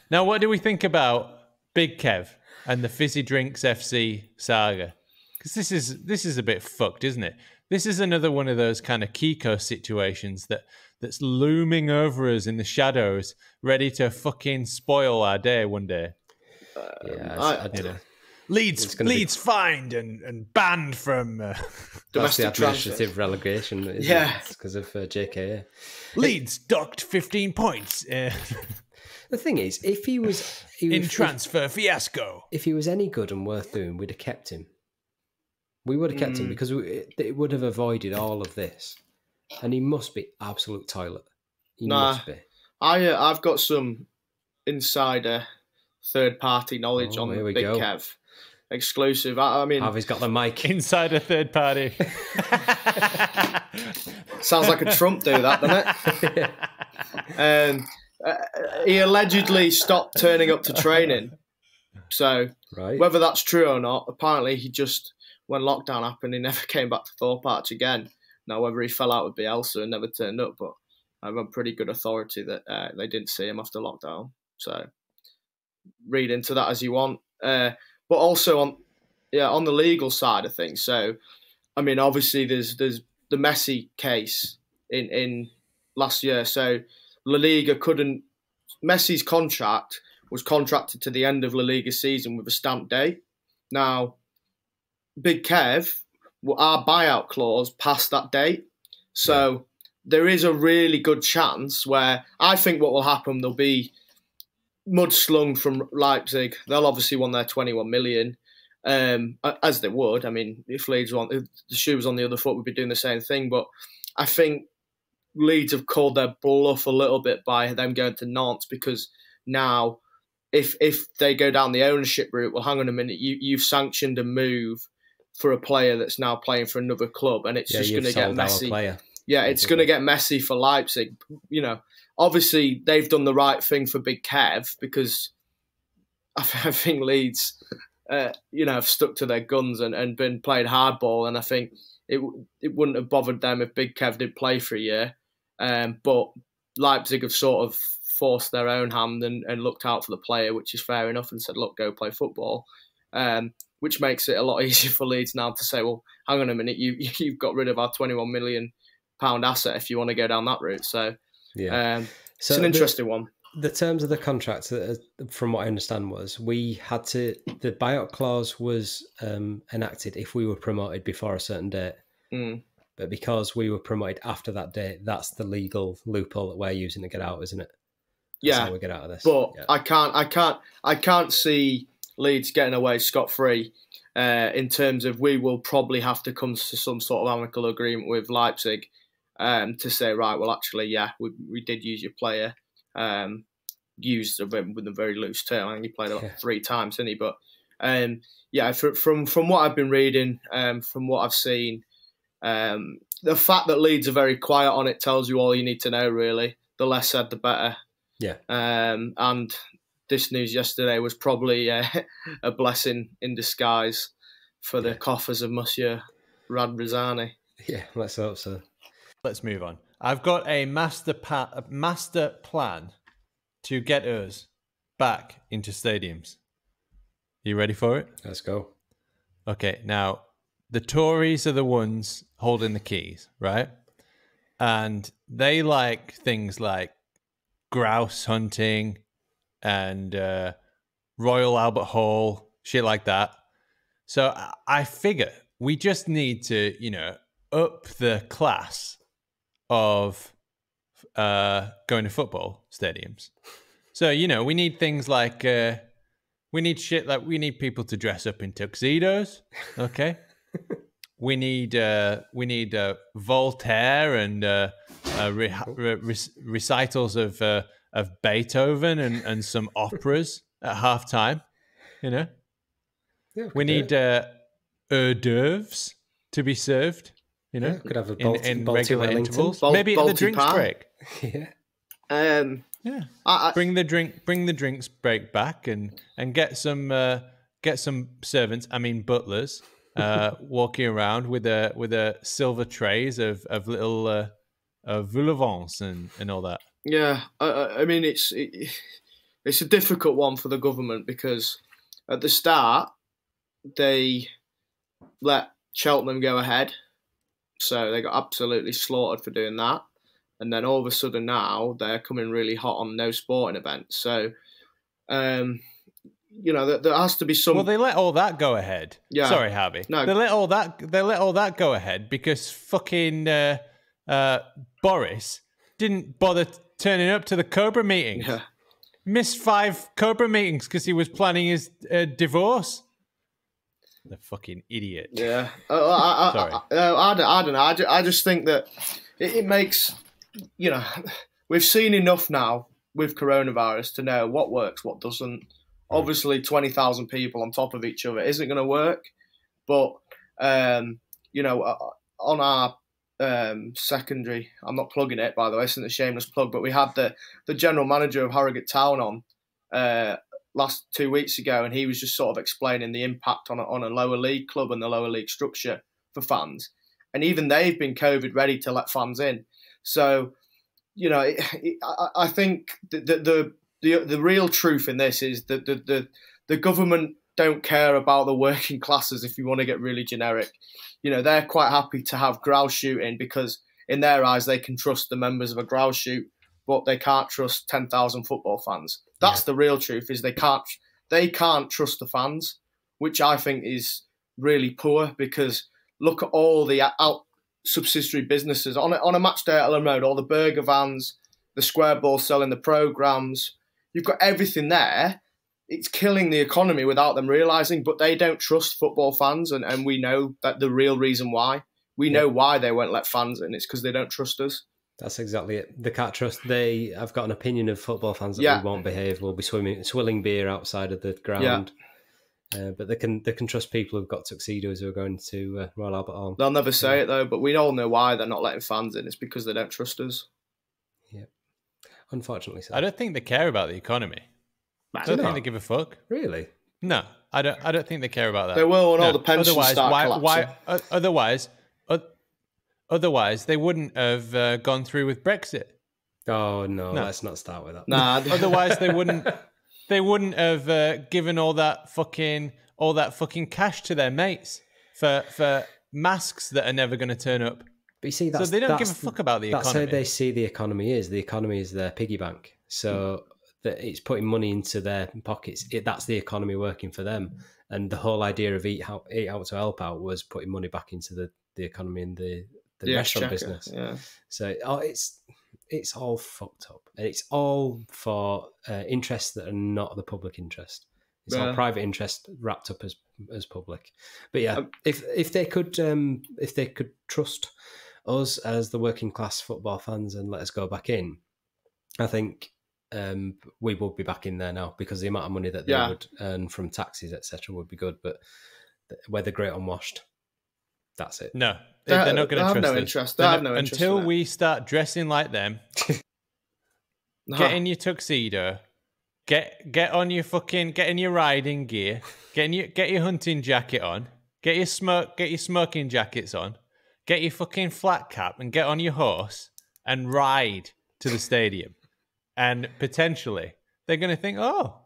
Now, what do we think about Big Kev and the Fizzy Drinks FC saga? Because this is a bit fucked, isn't it? This is another one of those kind of Kiko situations that's looming over us in the shadows, ready to fucking spoil our day one day. Leeds fined and banned from domestic administrative relegation. It's because of JKA. Leeds docked 15 points. The thing is, if he was transfer fiasco, if he was any good and worth doing, we'd have kept him. We would have kept him because it would have avoided all of this. And he must be absolute toilet. He must be. I've got some insider third-party knowledge on Big Kev. Exclusive. I mean, Harvey's got the mic. Insider third party. Sounds like a Trump do that, doesn't it? He allegedly stopped turning up to training. So whether that's true or not, apparently he just, when lockdown happened, he never came back to Thorpe Arch again. Now, whether he fell out with Bielsa and never turned up, but I have a pretty good authority that they didn't see him after lockdown. So read into that as you want. But also on the legal side of things. So, I mean, obviously there's the Messi case in last year. So La Liga couldn't. Messi's contract was contracted to the end of La Liga season with a stamped date. Now, Big Kev, our buyout clause passed that date. So there is a really good chance where I think what will happen, there'll be mudslung from Leipzig. They'll obviously want their 21 million, as they would. I mean, if the shoe was on the other foot, we'd be doing the same thing. But I think Leeds have called their bluff a little bit by them going to Nantes, because now if they go down the ownership route, well, hang on a minute, you've sanctioned a move for a player that's now playing for another club, and it's just going to get messy. Yeah, it's going to get messy for Leipzig. You know, obviously they've done the right thing for Big Kev, because I think Leeds, have stuck to their guns and been played hardball, and I think it wouldn't have bothered them if Big Kev did play for a year. But Leipzig have sort of forced their own hand and looked out for the player, which is fair enough, and said, look, go play football. Which makes it a lot easier for Leeds now to say, well, hang on a minute, you've got rid of our £21 million asset if you want to go down that route. So, it's an interesting one. The terms of the contract, from what I understand, was the buyout clause was enacted if we were promoted before a certain date. But because we were promoted after that date, that's the legal loophole that we're using to get out, isn't it? That's how we get out of this. But I can't see Leeds getting away scot-free in terms of we will probably have to come to some sort of amicable agreement with Leipzig to say, right, well, actually, we did use your player. Used with a very loose term. I think he played about 3 times, didn't he? But from what I've been reading, from what I've seen, the fact that Leeds are very quiet on it tells you all you need to know, really. The less said, the better. Yeah. And this news yesterday was probably a blessing in disguise for the coffers of Monsieur Radrizzani. Yeah, let's hope so. Let's move on. I've got a master plan to get us back into stadiums. You ready for it? Let's go. Okay, now the Tories are the ones holding the keys, right? And they like things like grouse hunting and Royal Albert Hall, shit like that. So I figure we just need to, up the class of going to football stadiums. So, we need things like, we need people to dress up in tuxedos, okay? we need Voltaire and recitals of Beethoven and some operas at halftime, Yeah, we need hors d'oeuvres to be served, could have in regular intervals. Maybe at the drinks break. Bring the drinks break back and get some servants, butlers, walking around with a silver trays of little vol-au-vents and all that. Yeah, it's a difficult one for the government, because at the start they let Cheltenham go ahead, So they got absolutely slaughtered for doing that. And then all of a sudden now they're coming really hot on no sporting events. So, there has to be some. Well, they let all that go ahead. Yeah. Sorry, Harvey. No. They let all that go ahead because fucking Boris didn't bother turning up to the Cobra meetings. Yeah. Missed 5 Cobra meetings because he was planning his divorce. The fucking idiot. Yeah. Sorry. I don't know. I just think that it makes, we've seen enough now with coronavirus to know what works, what doesn't. Obviously, 20,000 people on top of each other isn't going to work. But, on our secondary, I'm not plugging it, by the way, it's a shameless plug, but we had the general manager of Harrogate Town on last 2 weeks ago, and he was just sort of explaining the impact on a lower league club and the lower league structure for fans. And even they've been COVID ready to let fans in. So, I think the real truth in this is that the government don't care about the working classes, if you want to get really generic. They're quite happy to have grouse shooting because in their eyes they can trust the members of a grouse shoot, but they can't trust 10,000 football fans. That's the real truth, is they can't trust the fans, which I think is really poor, because look at all the out subsidiary businesses on a match day at Ellen Road, all the burger vans, the square ball selling the programmes. You've got everything there. It's killing the economy without them realising, but they don't trust football fans, and we know that the real reason why. We know why they won't let fans in. It's because they don't trust us. That's exactly it. They can't trust. I've got an opinion of football fans that we won't behave. We'll be swilling beer outside of the ground. But they can trust people who've got tuxedos who are going to Royal Albert Hall. They'll never say it though, but we all know why they're not letting fans in. It's because they don't trust us. Yeah, unfortunately so. I don't think they care about the economy. I don't think they give a fuck. Really? No, I don't think they care about that. They will when all the pensions start collapsing. Otherwise, they wouldn't have gone through with Brexit. Oh no, let's not start with that. Nah. Otherwise, they wouldn't. They wouldn't have given all that fucking cash to their mates for masks that are never going to turn up. But you see, so they don't give a fuck about the economy. That's how they see the economy is. The economy is their piggy bank. So that it's putting money into their pockets. That's the economy working for them. And the whole idea of eat out to help out was putting money back into the economy and the restaurant business. Yeah. So it's all fucked up, and it's all for interests that are not the public interest. It's all private interest wrapped up as public. But yeah, if they could trust us as the working class football fans and let us go back in, I think we would be back in there now, because the amount of money that they would earn from taxes, etc., would be good. But where they're great unwashed, that's it. No, they're not going to trust no us. Interest. They have no interest until we start dressing like them. Get in your tuxedo. Get in your riding gear. Get your hunting jacket on. Get your smoking jackets on. Get your fucking flat cap and get on your horse and ride to the stadium. And potentially they're going to think, oh,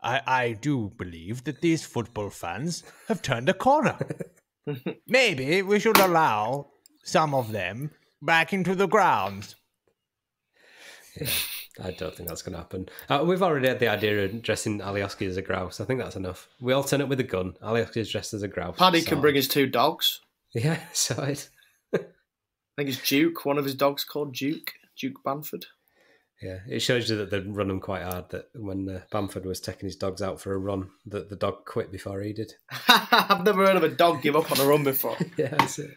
I do believe that these football fans have turned a corner. Maybe we should allow some of them back into the grounds. Yeah, I don't think that's going to happen. We've already had the idea of dressing Alioski as a grouse. I think that's enough. We all turn up with a gun. Alioski is dressed as a grouse. Paddy can bring his 2 dogs. Yeah, so I think it's Duke. One of his dogs called Duke Bamford. Yeah, it shows you that they run him quite hard. That when Bamford was taking his dogs out for a run, that the dog quit before he did. I've never heard of a dog give up on a run before. Yeah, that's it.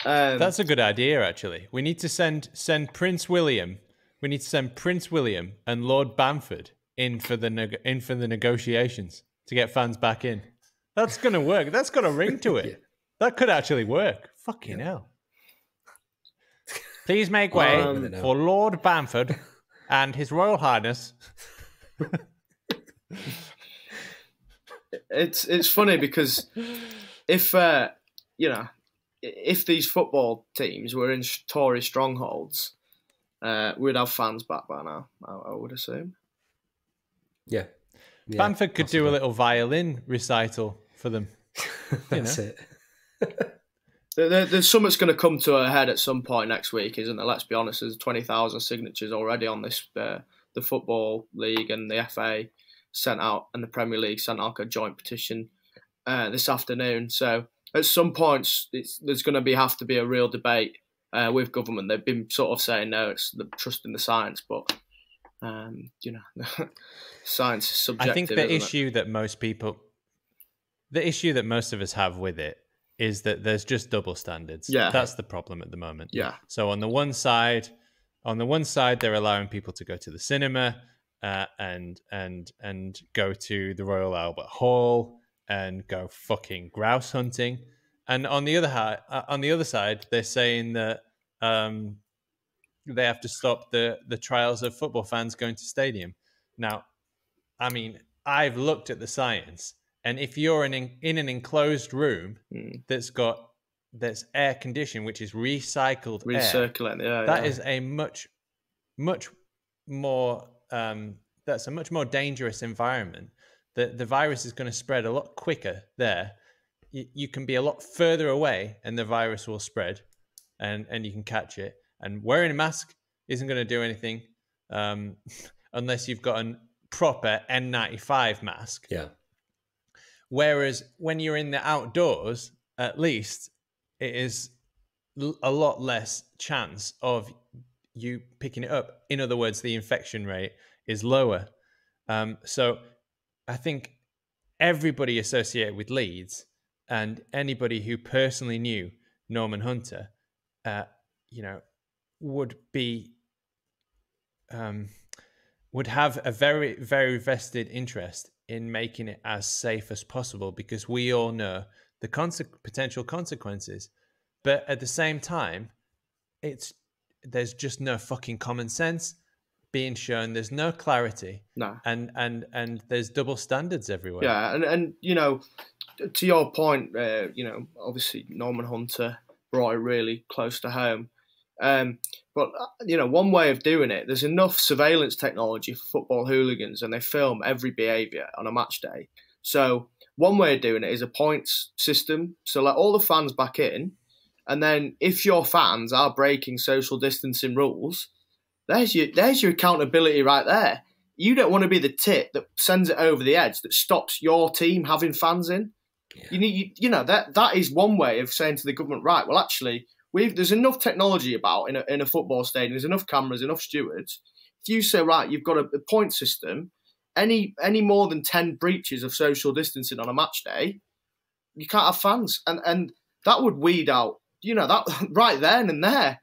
That's a good idea, actually. We need to send Prince William. We need to send Prince William and Lord Bamford in for the negotiations to get fans back in. That's going to work. That's got a ring to it. Yeah. That could actually work. Fucking hell. Please make way for Lord Bamford and His Royal Highness. It's funny because if these football teams were in Tory strongholds, we'd have fans back by now, I would assume. Yeah. Bamford could do a little violin recital for them. That's it. There's something's going to come to a head at some point next week, isn't there? Let's be honest. There's 20,000 signatures already on this. The Football League and the FA sent out, and the Premier League sent out a joint petition this afternoon. So at some points, there's going to have to be a real debate with government. They've been sort of saying no, it's trusting the science, but science is subjective. I think the issue that most of us have with it is that there's just double standards. Yeah, that's the problem at the moment. Yeah. So on the one side, they're allowing people to go to the cinema and go to the Royal Albert Hall and go fucking grouse hunting, and on the other side, they're saying that they have to stop the trials of football fans going to stadium. Now, I mean, I've looked at the science, and if you're in an enclosed room that's air conditioned, which is recycled air, that is a much more that's a much more dangerous environment. The virus is going to spread a lot quicker there. You can be a lot further away, and the virus will spread, and you can catch it. And wearing a mask isn't going to do anything unless you've got a proper N95 mask. Yeah. Whereas when you're in the outdoors, at least it is a lot less chance of you picking it up. In other words, the infection rate is lower. So I think everybody associated with Leeds and anybody who personally knew Norman Hunter, would have a very, very vested interest in making it as safe as possible, because we all know the potential consequences. But at the same time, there's just no fucking common sense being shown. There's no clarity. No. And there's double standards everywhere. Yeah, and to your point, obviously Norman Hunter brought it really close to home. But one way of doing it, there's enough surveillance technology for football hooligans, and they film every behaviour on a match day. So one way of doing it is a points system. So let all the fans back in, and then if your fans are breaking social distancing rules, there's your accountability right there. You don't want to be the tit that sends it over the edge, that stops your team having fans in. Yeah. That is one way of saying to the government, right, well, actually, there's enough technology about in a football stadium. There's enough cameras, enough stewards. If you say, right, you've got a point system, any more than 10 breaches of social distancing on a match day, you can't have fans, and that would weed out, that right then and there.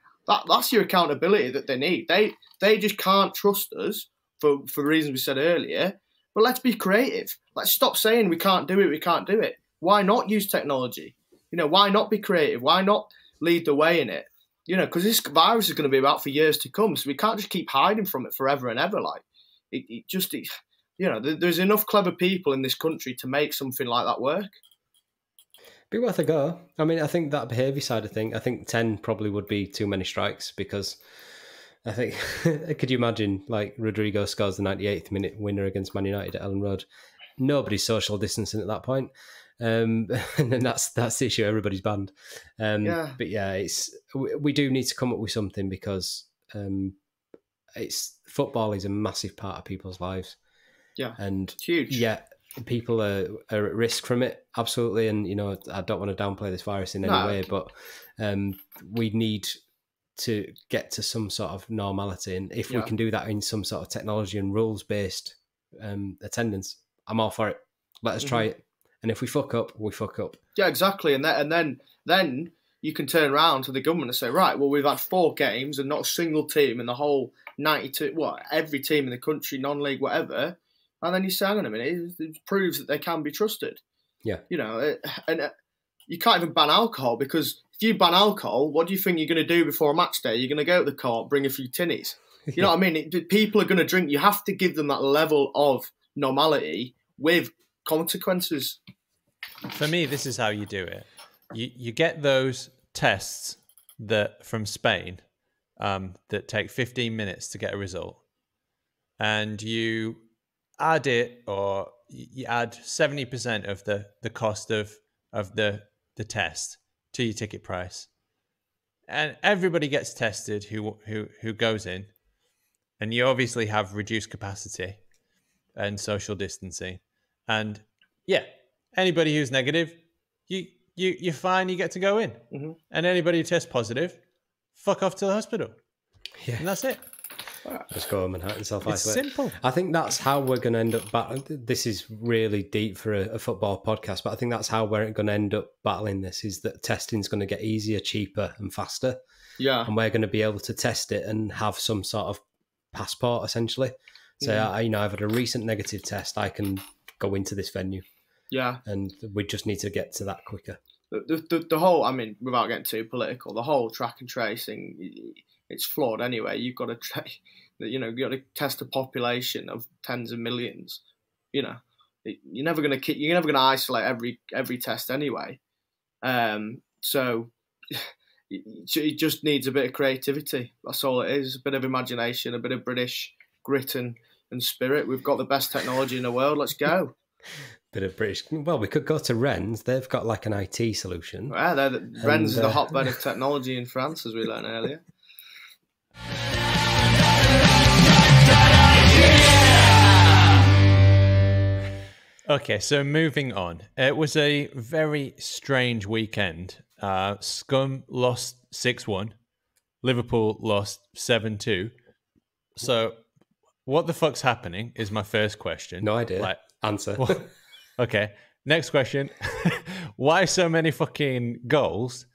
That's your accountability that they need. They just can't trust us for reasons we said earlier. But let's be creative. Let's stop saying we can't do it. We can't do it. Why not use technology? Why not be creative? Why not lead the way in it? Because this virus is going to be about for years to come. So we can't just keep hiding from it forever and ever. Like there's enough clever people in this country to make something like that work. Be worth a go. I mean, I think that behaviour side of thing, I think 10 probably would be too many strikes, because I think, could you imagine, like, Rodrigo scores the 98th minute winner against Man United at Ellen Road? Nobody's social distancing at that point. And then that's the issue. Everybody's banned. But yeah, we do need to come up with something, because football is a massive part of people's lives. Yeah, and huge. Yeah, people are at risk from it, absolutely. And I don't want to downplay this virus in any way, but we need to get to some sort of normality, and if we can do that in some sort of technology and rules based attendance, I'm all for it. Let us try it. And if we fuck up, we fuck up. Yeah, exactly. And then you can turn around to the government and say, right, well, we've had 4 games and not a single team in the whole 92, every team in the country, non-league, whatever. And then you say, hang on a minute, it proves that they can be trusted. Yeah. And you can't even ban alcohol, because if you ban alcohol, what do you think you're going to do before a match day? You're going to go to the court, bring a few tinnies. You know what I mean? People are going to drink. You have to give them that level of normality with consequences. For me, this is how you do it. You get those tests from Spain that take 15 minutes to get a result, and you add it, or you add 70% of the cost of the test to your ticket price, and everybody gets tested who goes in, and you obviously have reduced capacity and social distancing, and yeah, anybody who's negative, you're fine. You get to go in, and anybody who tests positive, fuck off to the hospital, and that's it. Just go home and self-isolate. It's simple. I think that's how we're going to end up battling. This is really deep for a football podcast, but I think that's how we're going to end up battling this, is that testing's going to get easier, cheaper and faster. Yeah. And we're going to be able to test it and have some sort of passport, essentially. So, I've had a recent negative test. I can go into this venue. Yeah. And we just need to get to that quicker. The whole, I mean, without getting too political, the whole track and tracing, it's flawed anyway. You've got to, you've got to test a population of tens of millions. You're never going to isolate every test anyway. So it just needs a bit of creativity. That's all it is. A bit of imagination, a bit of British grit and spirit. We've got the best technology in the world. Let's go. Bit of British. Well, we could go to Rennes. They've got like an IT solution. Yeah, Rennes is the hotbed of technology in France, as we learned earlier. Okay, so moving on. It was a very strange weekend. Scum lost 6-1. Liverpool lost 7-2. So what the fuck's happening is my first question. No idea. Answer. Okay, next question. Why so many fucking goals?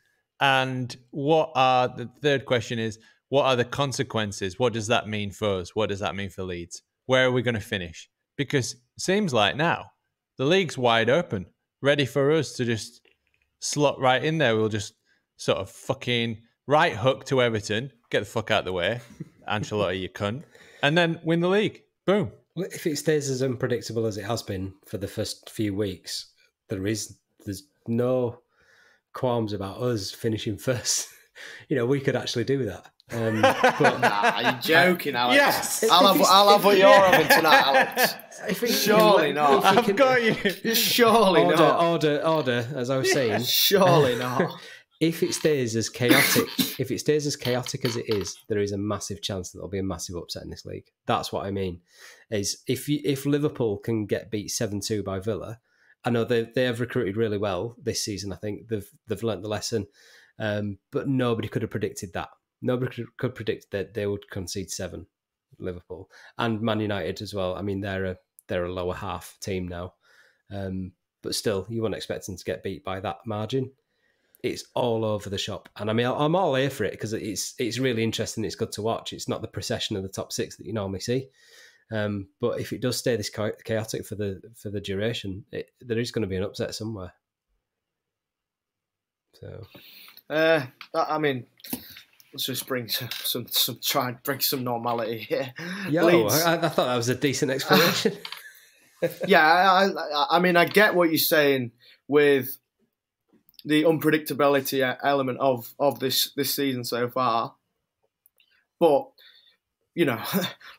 And the third question is, what are the consequences? What does that mean for us? What does that mean for Leeds? Where are we going to finish? Because it seems like now the league's wide open, ready for us to just slot right in there. We'll just sort of fucking right hook to Everton, get the fuck out of the way, Ancelotti, you cunt, and then win the league. Boom. Well, if it stays as unpredictable as it has been for the first few weeks, there's no qualms about us finishing first. We could actually do that. But nah, you're joking, Alex. Yes, I'll have what you're having tonight, Alex. Surely not. I've got you. Surely not. Order, as I was saying. Surely not. If it stays as chaotic, as it is, there is a massive chance that there'll be a massive upset in this league. That's what I mean. Is if Liverpool can get beat 7-2 by Villa, I know they have recruited really well this season. I think they've learnt the lesson, but nobody could have predicted that. Nobody could predict that they would concede 7, Liverpool and Man United as well. I mean, they're a lower half team now, but still, you wouldn't expect them to get beat by that margin. It's all over the shop, and I mean, I'm all here for it because it's really interesting. It's good to watch. It's not the procession of the top 6 that you normally see, but if it does stay this chaotic for the duration, there is going to be an upset somewhere. So, I mean, let's just bring try and bring some normality here. I thought that was a decent explanation. Yeah, I mean, I get what you're saying with the unpredictability element of this season so far, but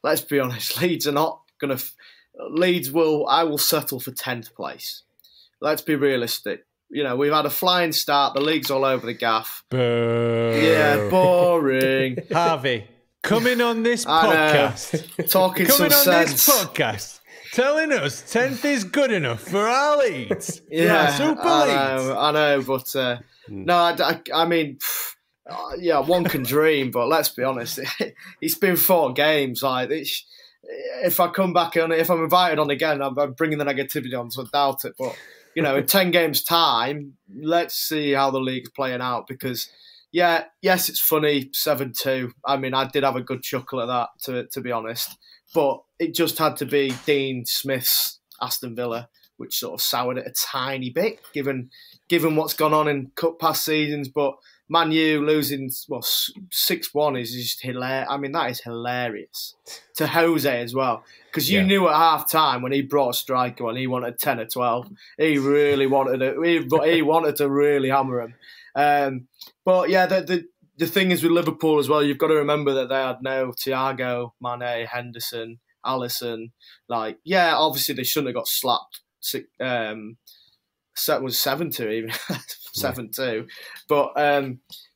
let's be honest, Leeds are not going to. I will settle for 10th place. Let's be realistic. We've had a flying start. The league's all over the gaff. Boo. Yeah, boring. Harvey, coming on this podcast. Talking some sense. Coming on this podcast. Telling us 10th is good enough for our Leeds. Yeah, Super Leeds. I know, but no, I mean, one can dream, but let's be honest. It's been 4 games. Like, if I come back on, if I'm invited on again, I'm bringing the negativity on, so I doubt it. But in 10 games' time, let's see how the league's playing out. Because, yes, it's funny, 7-2. I mean, I did have a good chuckle at that, to be honest. But it just had to be Dean Smith's Aston Villa, which sort of soured it a tiny bit, given what's gone on in past seasons. But Man U losing 6-1 is just hilarious. I mean, that is hilarious to Jose as well, because you knew at half time when he brought a striker on, he wanted 10 or 12. He really wanted it. He wanted to really hammer him. But yeah, the thing is with Liverpool as well, you've got to remember that they had no Thiago, Mane, Henderson, Alisson. Obviously they shouldn't have got slapped was 7-2 even 7-2. But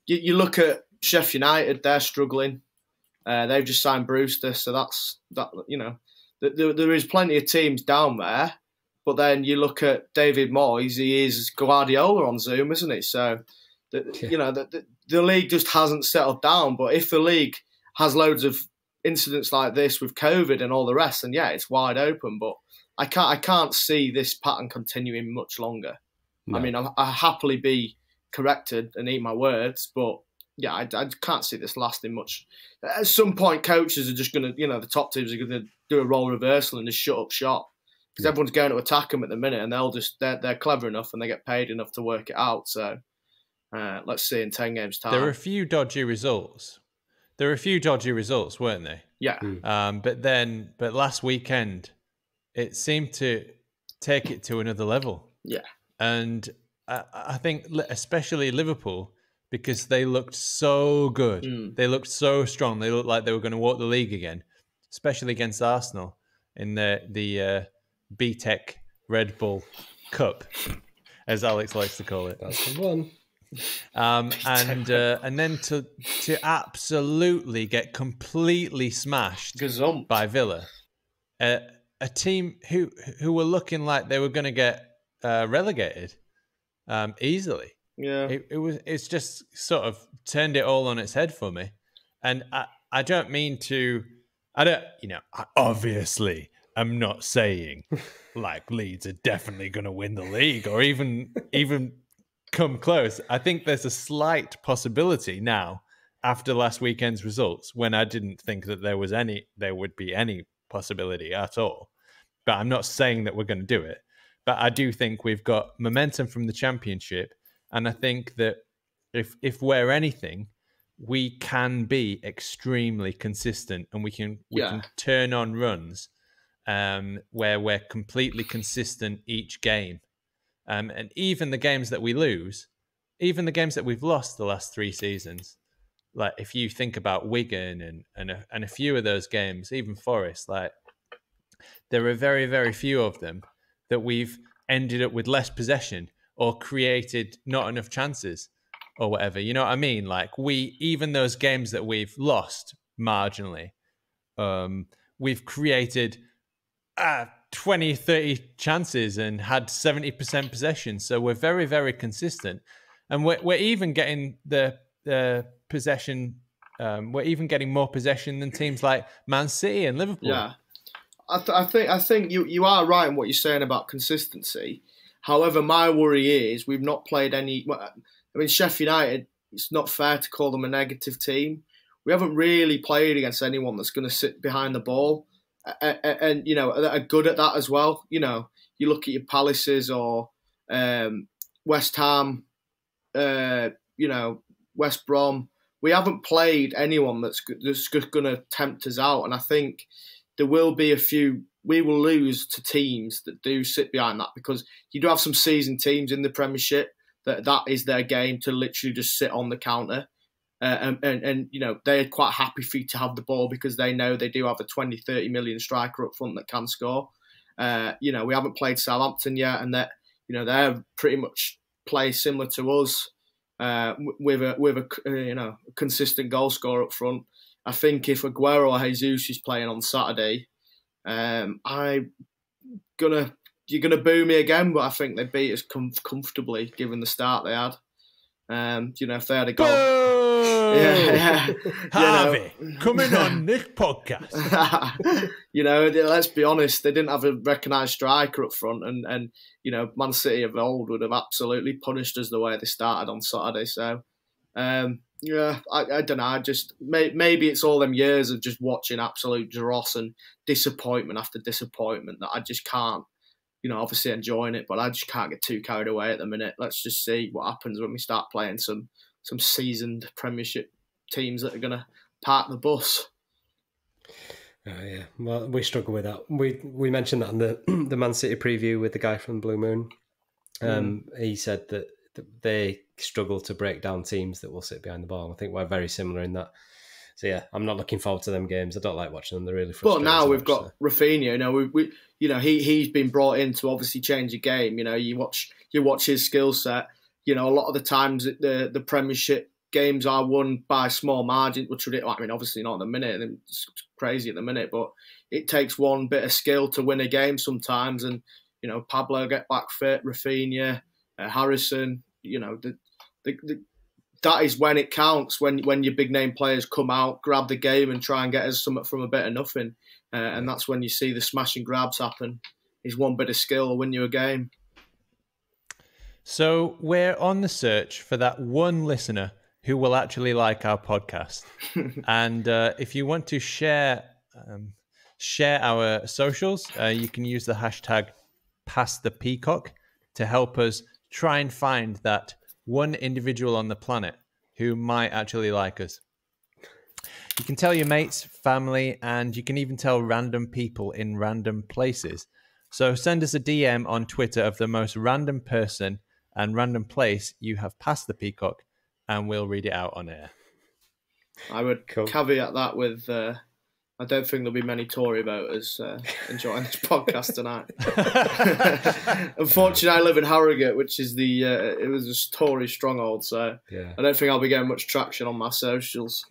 you look at Sheffield United, they're struggling. They've just signed Brewster, so that. There is plenty of teams down there. But then you look at David Moyes, he is Guardiola on Zoom, isn't he? So, the league just hasn't settled down. But if the league has loads of incidents like this with COVID and all the rest, then yeah, it's wide open. But I can't see this pattern continuing much longer. No. I mean, I happily be corrected and eat my words, but yeah, I can't see this lasting much. At some point, coaches are just going to, the top teams are going to do a role reversal and just shut up shop. Because everyone's going to attack them at the minute, and they're clever enough and they get paid enough to work it out. So let's see in 10 games' time. There were a few dodgy results. Weren't they? Yeah. But last weekend, it seemed to take it to another level. Yeah. And I think especially Liverpool, because they looked so good. They looked so strong. They looked like they were going to walk the league again, especially against Arsenal in the BTEC Red Bull Cup, as Alex likes to call it. That's the one. And then to absolutely get completely smashed by Villa, a team who were looking like they were going to get relegated easily. Yeah, it's just sort of turned it all on its head for me, and I don't mean to. Obviously, I'm not saying like Leeds are definitely going to win the league or even come close. I think there's a slight possibility now after last weekend's results, when I didn't think that there would be any possibility at all. But I'm not saying that we're going to do it. But I do think we've got momentum from the Championship, and I think that if we're anything, we can be extremely consistent, and we can turn on runs where we're completely consistent each game. And even the games that we lose, even the games that we've lost the last 3 seasons, like if you think about Wigan and a few of those games, even Forest, like there are very, very few of them that we've ended up with less possession or created not enough chances or whatever. You know what I mean? Like even those games that we've lost marginally, we've created 20, 30 chances and had 70% possession. So we're very, very consistent. And we're even getting the possession. We're even getting more possession than teams like Man City and Liverpool. Yeah. I think you are right in what you're saying about consistency. However, my worry is we've not played any. I mean, Sheffield United, it's not fair to call them a negative team. We haven't really played against anyone that's going to sit behind the ball, and are good at that as well. You look at your Palaces or West Ham, West Brom. We haven't played anyone that's going to tempt us out, and I think there will be a few. We will lose to teams that do sit behind that, because you do have some seasoned teams in the Premiership that is their game, to literally just sit on the counter. And they're quite happy for you to have the ball, because they know they do have a 20, 30 million striker up front that can score. We haven't played Southampton yet, and that they're pretty much play similar to us with a consistent goal scorer up front. I think if Aguero or Jesus is playing on Saturday, you're gonna boo me again, but I think they beat us comfortably given the start they had. If they had a goal. Harvey, coming on this podcast. Let's be honest, they didn't have a recognised striker up front, and Man City of old would have absolutely punished us the way they started on Saturday. So, I don't know. Maybe it's all them years of just watching absolute dross and disappointment after disappointment that I just can't. Obviously enjoying it, but I just can't get too carried away at the minute. Let's just see what happens when we start playing some seasoned Premiership teams that are going to park the bus. Oh yeah, well, we struggle with that. We mentioned that on the Man City preview with the guy from Blue Moon. He said that they struggle to break down teams that will sit behind the ball. I think we're very similar in that. So yeah, I'm not looking forward to them games. I don't like watching them. They're really frustrating. But now we've got Raphinha. He's been brought in to obviously change the game. You watch his skill set. A lot of the times the Premiership games are won by small margins, which obviously not at the minute. It's crazy at the minute, but it takes one bit of skill to win a game sometimes. And Pablo get back fit, Raphinha, Harrison. That is when it counts, when your big name players come out, grab the game and try and get us something from a bit of nothing. And that's when you see the smash and grabs happen. Is one bit of skill will win you a game. So we're on the search for that one listener who will actually like our podcast. And if you want to share our socials, you can use the hashtag #PassThePeacock to help us try and find that one individual on the planet who might actually like us. You can tell your mates, family, and you can even tell random people in random places. So send us a DM on Twitter of the most random person and random place you have passed the peacock, and we'll read it out on air. I would caveat that with I don't think there'll be many Tory voters enjoying this podcast tonight. Unfortunately, I live in Harrogate, which is it was a Tory stronghold, so I don't think I'll be getting much traction on my socials.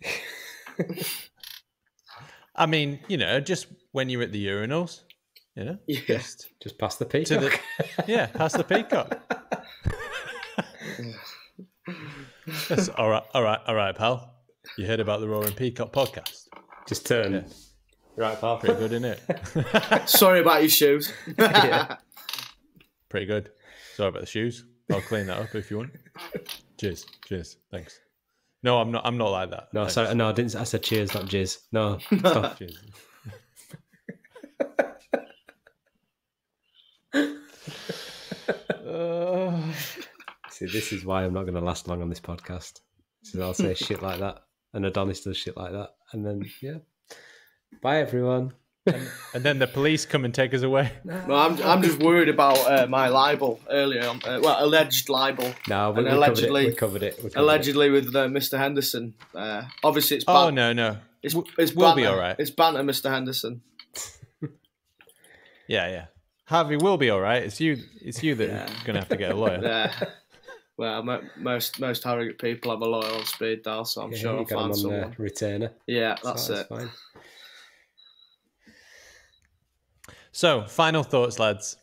I mean, just when you're at the urinals, just pass the peacock. Pass the peacock. That's all right, pal. You heard about the Roaring Peacock podcast? Just turn. Yeah. Right, pal. Pretty good, isn't it? Sorry about your shoes. Pretty good. Sorry about the shoes. I'll clean that up if you want. Cheers. Thanks. No, I'm not like that. No, Thanks. sorry. No, I didn't. I said cheers, not jizz. No, stop. Cheers. See, this is why I'm not going to last long on this podcast. So I'll say shit like that, and Adonis does shit like that, and then bye everyone. And then the police come and take us away. Well, I'm just worried about my libel earlier on. Alleged libel. No, but we covered it. Allegedly with Mr. Henderson. Obviously, it's banter. Oh no, it's we'll banter. Be all right. It's banter, Mr. Henderson. Yeah. Harvey will be all right. It's you that are going to have to get a lawyer. Yeah. Well, most Harrogate people have a lawyer on speed dial, so I'm sure I'll find someone. Retainer. Yeah, that's it. Fine. So, final thoughts, lads.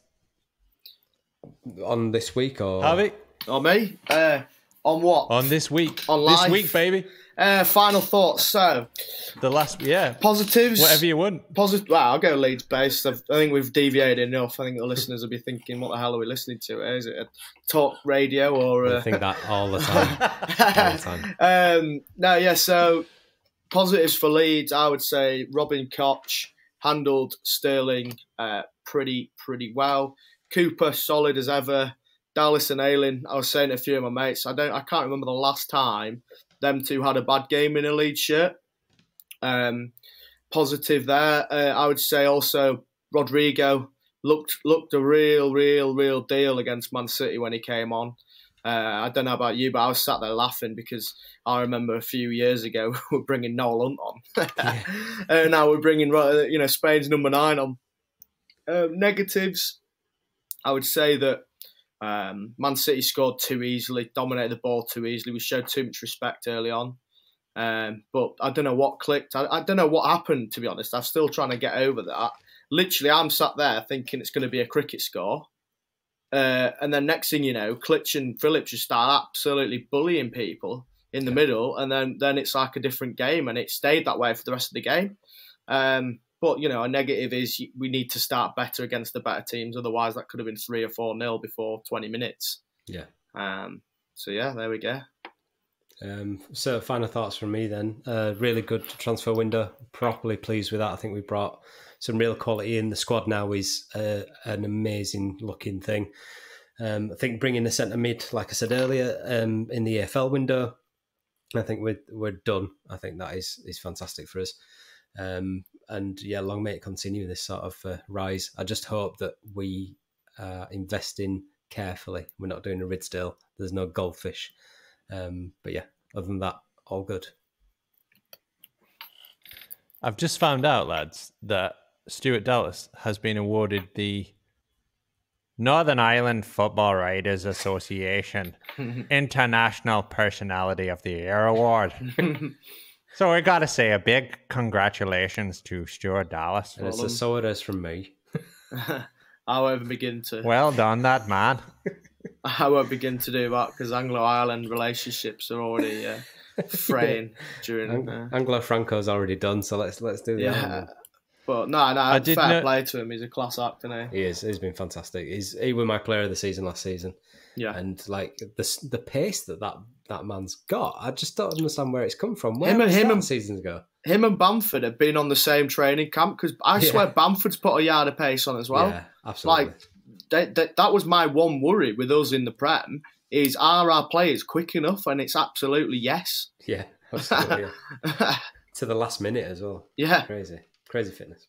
On this week or Harvey? On me? On what? On this week. On life. This week, baby. Final thoughts. So, positives. Whatever you want. Well, I'll go Leeds based. I think we've deviated enough. I think the listeners will be thinking, "What the hell are we listening to? Is it a talk radio or?" I think that all the time. So positives for Leeds, I would say Robin Koch handled Sterling pretty well. Cooper solid as ever. Dallas and Ayling, I was saying to a few of my mates, I can't remember the last time them two had a bad game in a Leeds shirt. Positive there. I would say also Rodrigo looked a real deal against Man City when he came on. I don't know about you, but I was sat there laughing because I remember a few years ago we were bringing Noel Hunt on. And now we're bringing Spain's number 9 on. Negatives, I would say that Man City scored too easily, dominated the ball too easily. We showed too much respect early on. But I don't know what clicked. I don't know what happened, to be honest. I'm still trying to get over that. Literally, I'm sat there thinking it's going to be a cricket score. And then next thing you know, Klitsch and Phillips just start absolutely bullying people in the middle. And then it's like a different game. And it stayed that way for the rest of the game. But, a negative is we need to start better against the better teams. Otherwise, that could have been 3 or 4-0 before 20 minutes. Yeah. There we go. So final thoughts from me then. Really good transfer window. Properly pleased with that. I think we brought some real quality in. The squad now is an amazing looking thing. I think bringing the centre mid, like I said earlier, in the EFL window, I think we're done. I think that is fantastic for us. Long may it continue this sort of rise. I just hope that we invest in carefully. We're not doing a Ridsdale. There's no goldfish. Other than that, all good. I've just found out, lads, that Stuart Dallas has been awarded the Northern Ireland Football Writers Association International Personality of the Year Award. So we got to say a big congratulations to Stuart Dallas. And it's a so it is from me. I won't begin to. Well done, that man. I won't begin to do that because Anglo-Ireland relationships are already fraying during. Anglo-Franco's already done, so let's do that. Yeah, but no, fair play to him. He's a class act, isn't he? He is. He's been fantastic. He was my player of the season last season. Yeah, and like the pace that man's got, I just don't understand where it's come from. Him and seasons ago. Him and Bamford have been on the same training camp because I swear Bamford's put a yard of pace on as well. Yeah, absolutely. Like that was my one worry with us in the Prem is are our players quick enough? And it's absolutely yes. Yeah, absolutely. Yeah. To the last minute as well. Yeah, crazy fitness.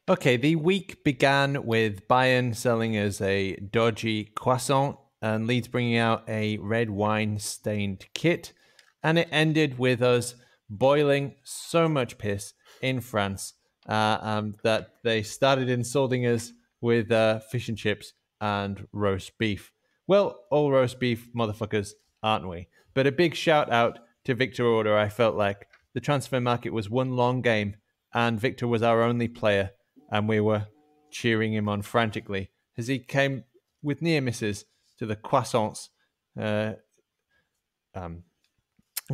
Okay, the week began with Bayern selling us a dodgy croissant and Leeds bringing out a red wine-stained kit. And it ended with us boiling so much piss in France that they started insulting us with fish and chips and roast beef. Well, all roast beef motherfuckers, aren't we? But a big shout out to Victor Orta. I felt like the transfer market was one long game and Victor was our only player and we were cheering him on frantically as he came with near misses to the croissants,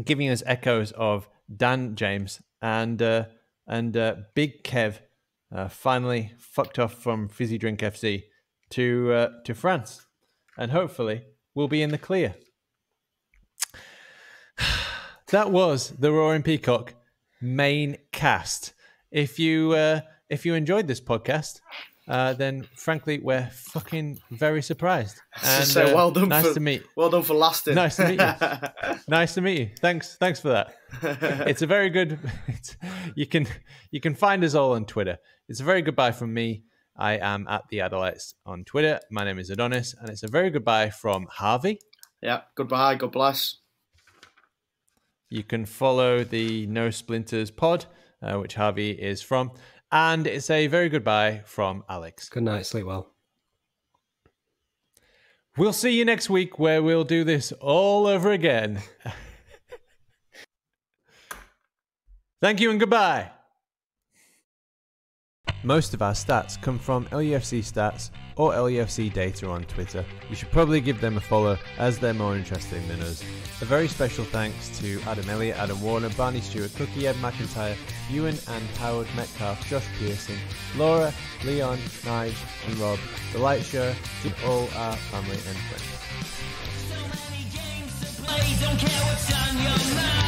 giving us echoes of Dan James and Big Kev finally fucked off from Fizzy Drink FC to France, and hopefully we'll be in the clear. That was the Roaring Peacock main cast. If you enjoyed this podcast, then frankly we're fucking very surprised. And so well done. Nice to meet. Well done for lasting. Nice to meet you. Nice to meet you. Thanks for that. It's a very good. You can find us all on Twitter. It's a very goodbye from me. I am at the Adelites on Twitter. My name is Adonis, and it's a very goodbye from Harvey. Yeah. Goodbye. God bless. You can follow the No Splinters pod, which Harvey is from. And it's a very goodbye from Alex. Good night, sleep well. We'll see you next week where we'll do this all over again. Thank you and goodbye. Most of our stats come from LUFC Stats or LUFC Data on Twitter. You should probably give them a follow as they're more interesting than us. A very special thanks to Adam Elliot, Adam Warner, Barney, Stuart, Cookie, Ed McIntyre, Ewan and Howard, Metcalf, Josh Pearson, Laura, Leon, Nige and Rob, The Light Show, to all our family and friends. So many games to play, don't care what's on your mind.